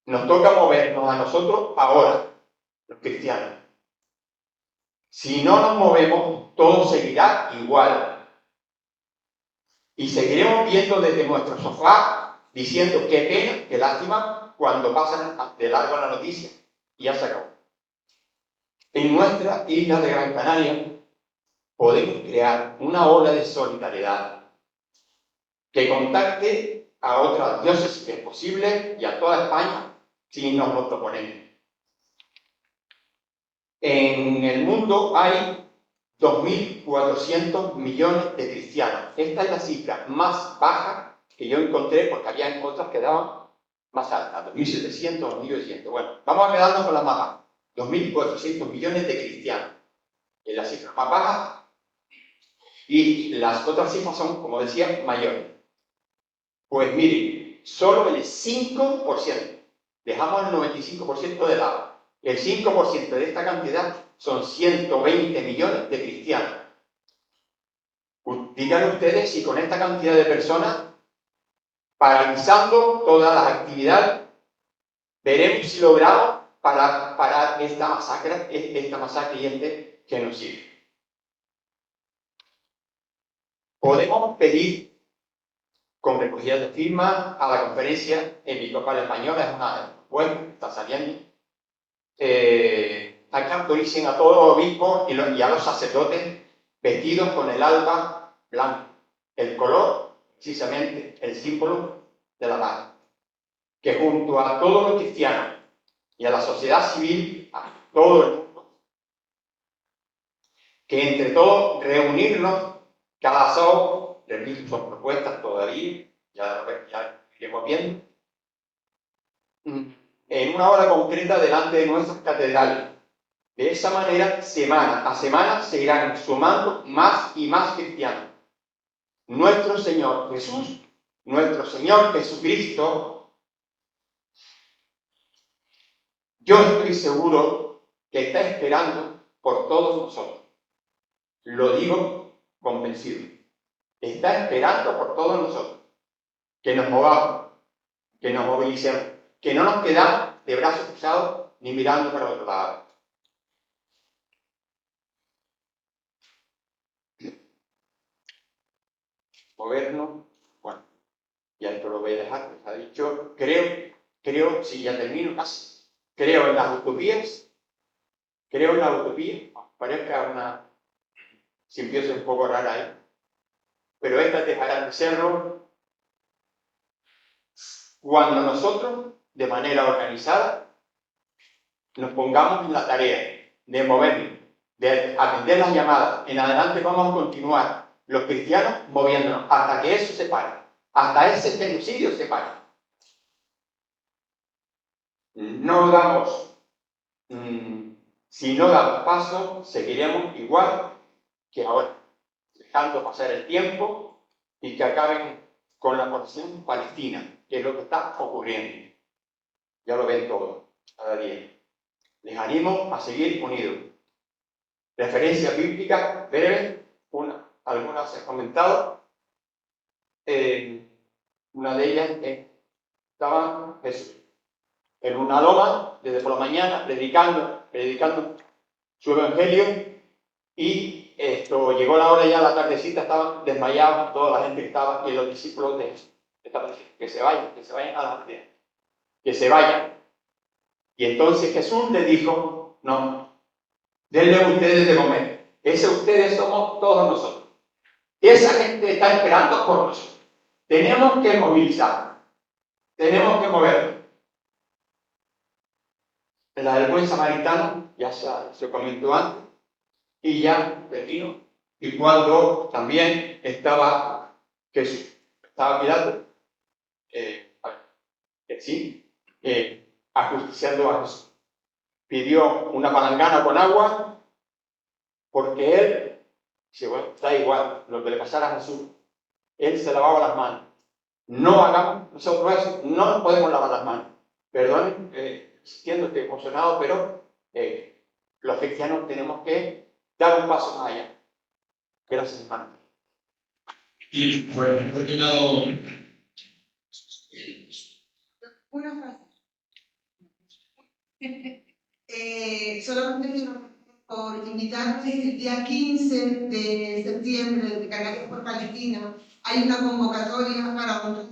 Nos toca movernos a nosotros ahora, los cristianos. Si no nos movemos, todo seguirá igual. Y seguiremos viendo desde nuestro sofá, diciendo qué pena, qué lástima, cuando pasan de largo la noticia. Y ya se acabó. En nuestra isla de Gran Canaria podemos crear una ola de solidaridad que contacte a otras diócesis, que es posible, y a toda España, si nos lo proponemos. En el mundo hay 2.400 millones de cristianos. Esta es la cifra más baja que yo encontré, porque había otras que daban más altas, 2.700, 2.800. Bueno, vamos a quedarnos con la más baja. 2.400 millones de cristianos. Es la cifra más baja. Y las otras cifras son, como decía, mayores. Pues miren, solo el 5%, dejamos el 95% de lado. El 5% de esta cantidad son 120 millones de cristianos. Digan ustedes si con esta cantidad de personas, paralizando todas las actividades, veremos si logramos parar esta masacre que nos sigue. Podemos pedir con recogida de firmas a la conferencia episcopal española, es una web que está saliendo, a que autoricen a todos los obispos y a los sacerdotes vestidos con el alba blanco, el color, precisamente, el símbolo de la paz, que junto a todos los cristianos y a la sociedad civil, a todo el mundo, que entre todos reunirnos cada sábado, repito, son propuestas todavía, ya iremos viendo, en una hora concreta delante de nuestras catedrales. De esa manera, semana a semana, se irán sumando más y más cristianos. Nuestro Señor Jesucristo, yo estoy seguro que está esperando por todos nosotros. Lo digo convencido. Está esperando por todos nosotros. Que nos movamos, que nos movilicemos, que no nos quedamos de brazos cruzados ni mirando para otro lado. Movernos, bueno, ya esto lo voy a dejar, les ha dicho, creo, si ya termino casi, creo en las utopías, parezca una simbiosis un poco rara ahí, pero esta dejará de serlo cuando nosotros, de manera organizada, nos pongamos en la tarea de movernos, de atender las llamadas. En adelante vamos a continuar los cristianos moviéndonos hasta que eso se pare, hasta ese genocidio se pare. Si no damos paso, seguiremos igual que ahora, dejando pasar el tiempo y que acaben con la porción palestina, que es lo que está ocurriendo. Ya lo ven todos, cada día. Les animo a seguir unidos. Referencias bíblicas breves, algunas se han comentado. Una de ellas estaba Jesús en una loma desde por la mañana predicando su evangelio, y llegó la hora ya, la tardecita, estaban desmayados toda la gente que estaba, y los discípulos de Jesús estaban diciendo que se vayan a la aldea, que se vayan. Y entonces Jesús le dijo: no, denle a ustedes de comer. Ese ustedes somos todos nosotros. Esa gente está esperando por nosotros. Tenemos que movilizar, tenemos que movernos. La del buen samaritano ya se comentó antes, y ya termino. Y cuando también estaba Jesús estaba mirando, ajusticiando a Jesús. Pidió una palangana con agua porque él, dice, bueno, da igual lo que le pasara a Jesús, él se lavaba las manos. No hagamos nosotros eso, no nos podemos lavar las manos. Perdonen, siendo emocionado, pero los cristianos tenemos que dar un paso más allá. Gracias, hermano. Y pues, por un lado, Una frase. Solamente quiero por invitarles el día 15 de septiembre de Canarias por Palestina. Hay una convocatoria para honrar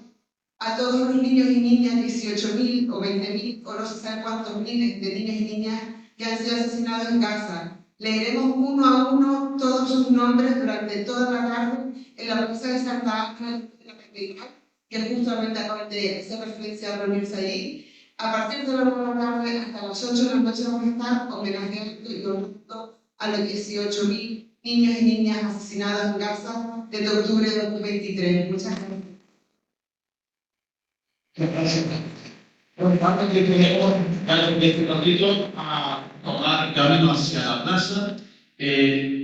a todos los niños y niñas, 18.000 o 20.000 o no se sabe cuántos miles de niños y niñas que han sido asesinados en Gaza. Leeremos uno a uno todos sus nombres durante toda la tarde en la plaza de Santa Ángela de la Catedral, que justamente acaban de hacer referencia a reunirse allí. A partir de la 9 de la tarde hasta las 8 de la noche vamos a estar homenajeando y honrando a los 18.000 niños y niñas asesinados en Gaza desde octubre de 2023. Muchas gracias. por parte que tenemos este ratito a tomar camino hacia la plaza.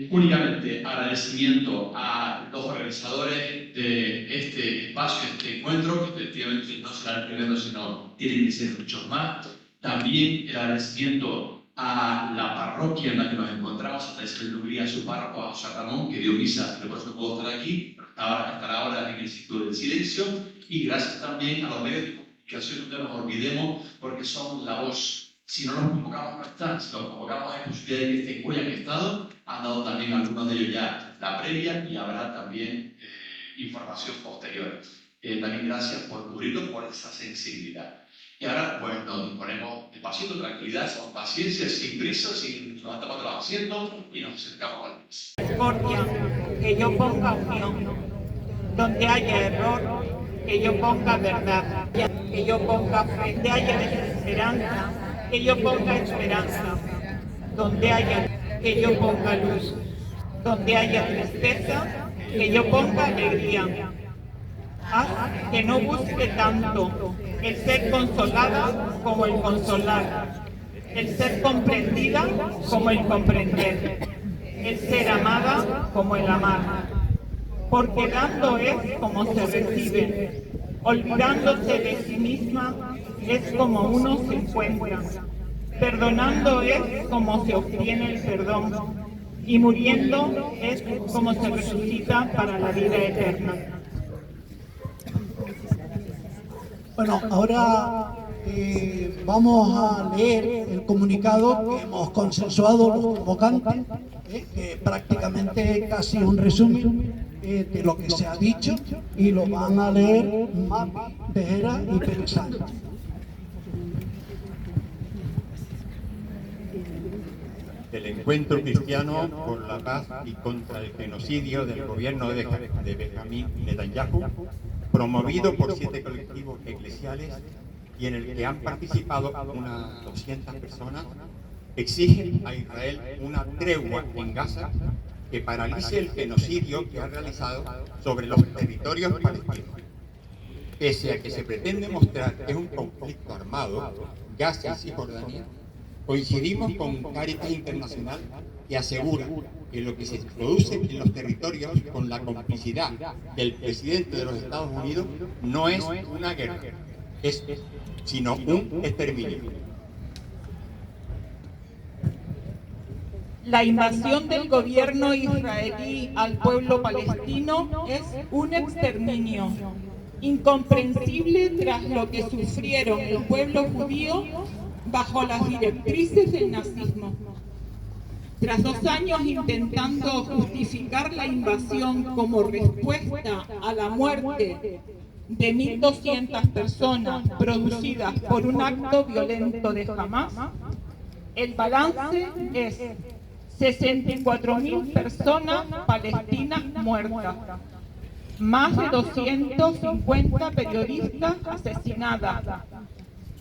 Únicamente agradecimiento a los organizadores de este espacio, este encuentro, que efectivamente no será el primero, sino tienen que ser muchos más. También el agradecimiento a la parroquia en la que nos encontramos, a Isabel Lubría, a su párroco, a José Ramón, que dio misa, que por eso puedo estar aquí, estar ahora en el ciclo del silencio. Y gracias también a los medios de comunicación, no nos olvidemos, porque son la voz. Si no nos convocamos, no están. Si nos convocamos, hay posibilidad de que estén hoy han estado. Han dado también algunos de ellos ya la previa y habrá también información posterior. También gracias por cubrirlo, por esa sensibilidad. Y ahora, pues nos ponemos despacito, tranquilidad, con paciencia, sin prisa, sin nos estamos haciendo y nos acercamos al mes. Que yo ponga unión. Donde haya error, que yo ponga verdad. Que yo ponga fe. Donde haya desesperanza, que yo ponga esperanza. Donde haya, que yo ponga luz. Donde haya tristeza, que yo ponga alegría. Haz que no busque tanto el ser consolada como el consolar, el ser comprendida como el comprender, el ser amada como el amar. Porque dando es como se recibe, olvidándose de sí misma es como uno se encuentra, perdonando es como se obtiene el perdón, y muriendo es como se resucita para la vida eterna. Bueno, ahora vamos a leer el comunicado que hemos consensuado los convocantes, que prácticamente casi un resumen de lo que se ha dicho, y lo van a leer Mapi, Tejera y Pérez Sánchez. El encuentro cristiano por la paz y contra el genocidio del gobierno de Benjamín Netanyahu, promovido por 7 colectivos eclesiales y en el que han participado unas 200 personas, exige a Israel una tregua en Gaza que paralice el genocidio que ha realizado sobre los territorios palestinos. Pese a que se pretende mostrar que es un conflicto armado, Gaza y Cisjordania, coincidimos con Cáritas Internacional, que asegura que lo que se produce en los territorios con la complicidad del presidente de los Estados Unidos no es una guerra, sino un exterminio. La invasión del gobierno israelí al pueblo palestino es un exterminio incomprensible tras lo que sufrieron el pueblo judío bajo las directrices del nazismo. Tras 2 años intentando justificar la invasión como respuesta a la muerte de 1.200 personas producidas por un acto violento de Hamás, el balance es 64.000 personas palestinas muertas, más de 250 periodistas asesinadas,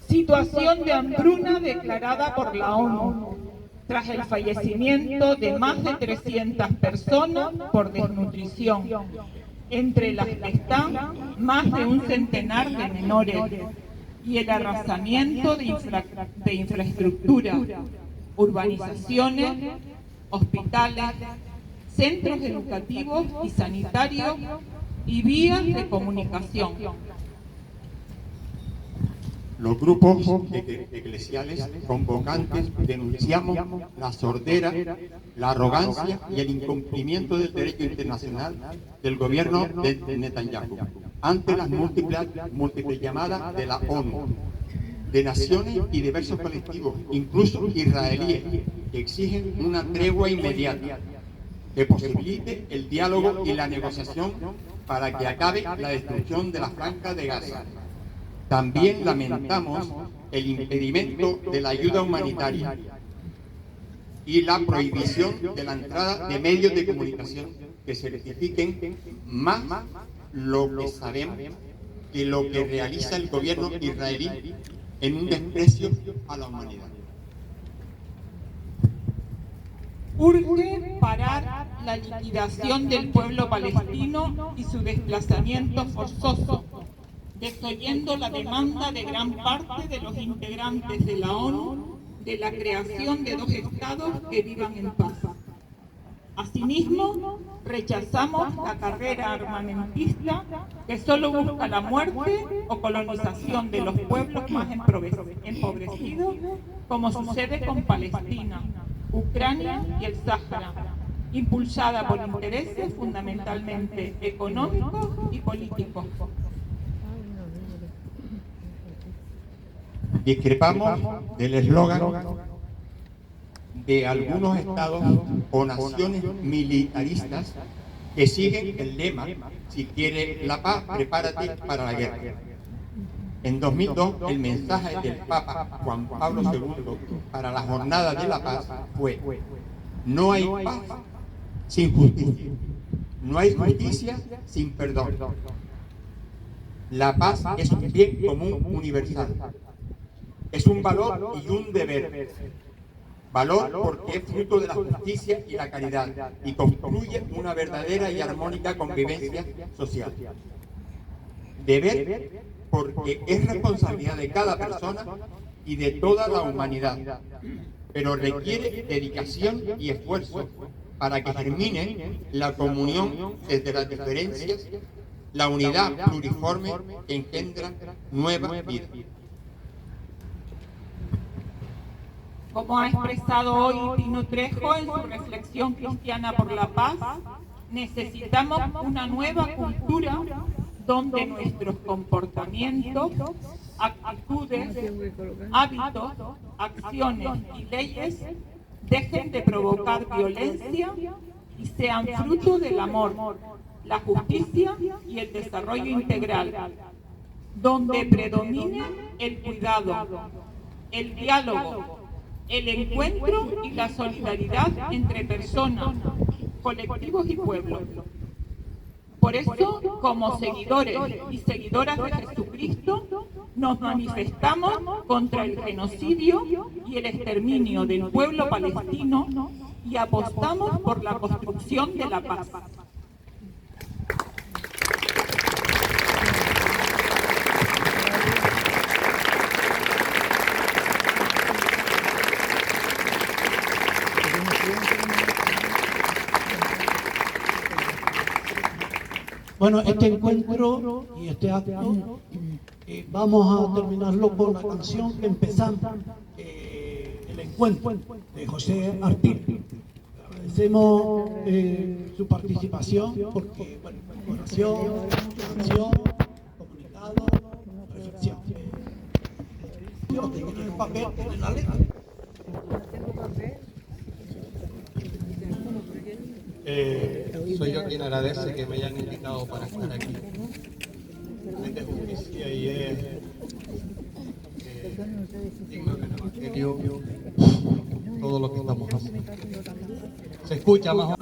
situación de hambruna declarada por la ONU, tras el fallecimiento de más de 300 personas por desnutrición, entre las que están más de un centenar de menores y el arrasamiento de infraestructura, urbanizaciones, hospitales, centros educativos y sanitarios y vías de comunicación. Los grupos eclesiales convocantes denunciamos la sordera, la arrogancia y el incumplimiento del derecho internacional del gobierno de Netanyahu ante las múltiples llamadas de la ONU, de naciones y diversos colectivos, incluso israelíes, que exigen una tregua inmediata que posibilite el diálogo y la negociación para que acabe la destrucción de la franja de Gaza. También lamentamos el impedimento de la ayuda humanitaria y la prohibición de la entrada de medios de comunicación que certifiquen más lo que sabemos que lo que realiza el gobierno israelí en un desprecio a la humanidad. Urge parar la liquidación del pueblo palestino y su desplazamiento forzoso, desoyendo la demanda de gran parte de los integrantes de la ONU de la creación de 2 estados que vivan en paz. Asimismo, rechazamos la carrera armamentista que solo busca la muerte o colonización de los pueblos más empobrecidos, como sucede con Palestina, Ucrania y el Sáhara, impulsada por intereses fundamentalmente económicos y políticos. Discrepamos del eslogan de algunos estados o naciones militaristas que siguen el lema: si quieres la paz, prepárate para la guerra. En 2002, el mensaje del Papa Juan Pablo II para la Jornada de la Paz fue: no hay paz sin justicia, no hay justicia sin perdón. La paz es un bien común universal. Es un valor y un deber. Valor porque es fruto de la justicia y la caridad y construye una verdadera y armónica convivencia social. Deber porque es responsabilidad de cada persona y de toda la humanidad, pero requiere dedicación y esfuerzo para que germine la comunión desde las diferencias, la unidad pluriforme que engendra nueva vida. Como ha expresado hoy Pino Trejo en su reflexión cristiana por la paz, necesitamos una nueva cultura donde nuestros comportamientos, actitudes, hábitos, acciones y leyes dejen de provocar violencia y sean fruto del amor, la justicia y el desarrollo integral, donde predomine el cuidado, el diálogo, el encuentro y la solidaridad entre personas, colectivos y pueblos. Por eso, como seguidores y seguidoras de Jesucristo, nos manifestamos contra el genocidio y el exterminio del pueblo palestino y apostamos por la construcción de la paz. Bueno, este encuentro y este acto vamos a terminarlo con la canción que empezamos, el encuentro de José Artil. Agradecemos su participación porque, bueno, oración, canción, comunicado, reflexión. ¿Tienen el papel? ¿Tienen la letra? Soy yo quien agradece que me hayan invitado para estar aquí. Es de justicia y es digno del Evangelio todo lo que estamos haciendo. Se escucha más o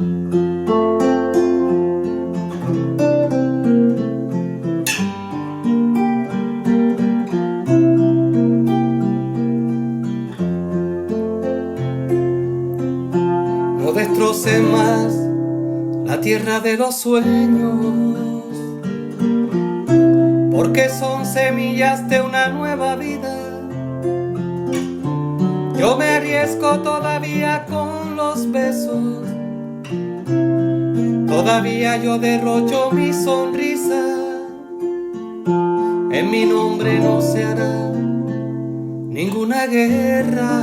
No destroce más la tierra de los sueños, son semillas de una nueva vida. Yo me arriesgo todavía con los besos, todavía yo derrocho mi sonrisa. En mi nombre no se hará ninguna guerra,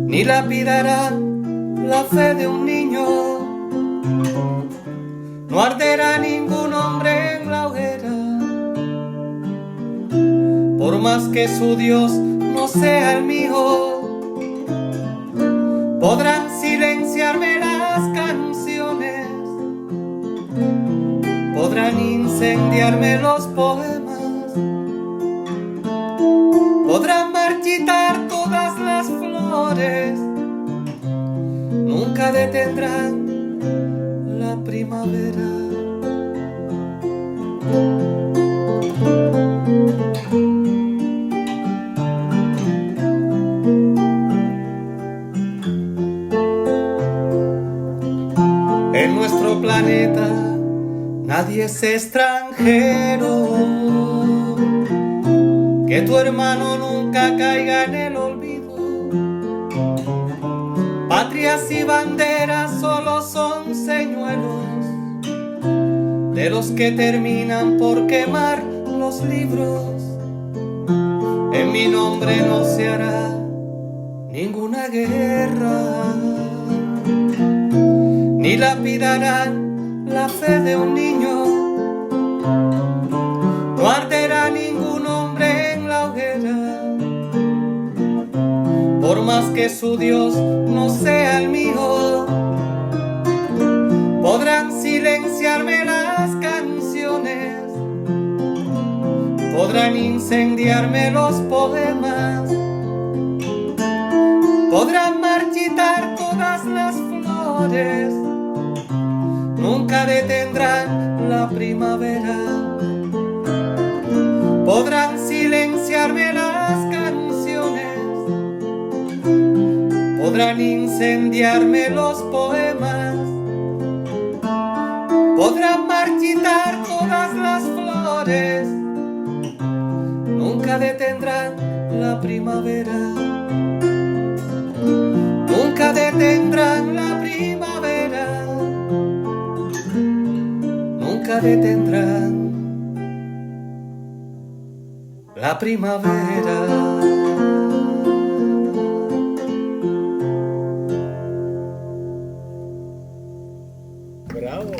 ni lapidará la fe de un niño. No arderá ningún hombre en la hoguera, por más que su Dios no sea el mío. Podrán silenciarme las canciones, podrán incendiarme los poemas, podrán marchitar todas las flores, nunca detendrán la primavera. En nuestro planeta nadie es extranjero, que tu hermano nunca caiga en el olvido. Patrias y banderas solo son señuelos de los que terminan por quemar los libros. En mi nombre no se hará ninguna guerra, ni lapidarán la fe de un niño. No arderá ningún hombre en la hoguera, por más que su Dios no sea el mío. Podrán silenciarme las canciones, podrán incendiarme los poemas, podrán marchitar todas las flores, nunca detendrán la primavera. Podrán silenciarme las canciones, podrán incendiarme los poemas, podrán marchitar todas las flores, nunca detendrán la primavera. Nunca detendrán la primavera, nunca detendrán la primavera. Bravo.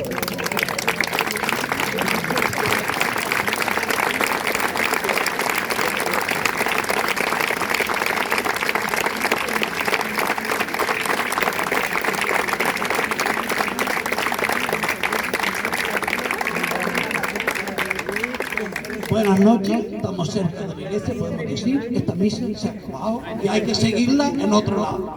Buenas noches, estamos cerca de la iglesia, podemos decir, esta misa se ha acabado y hay que seguirla en otro lado.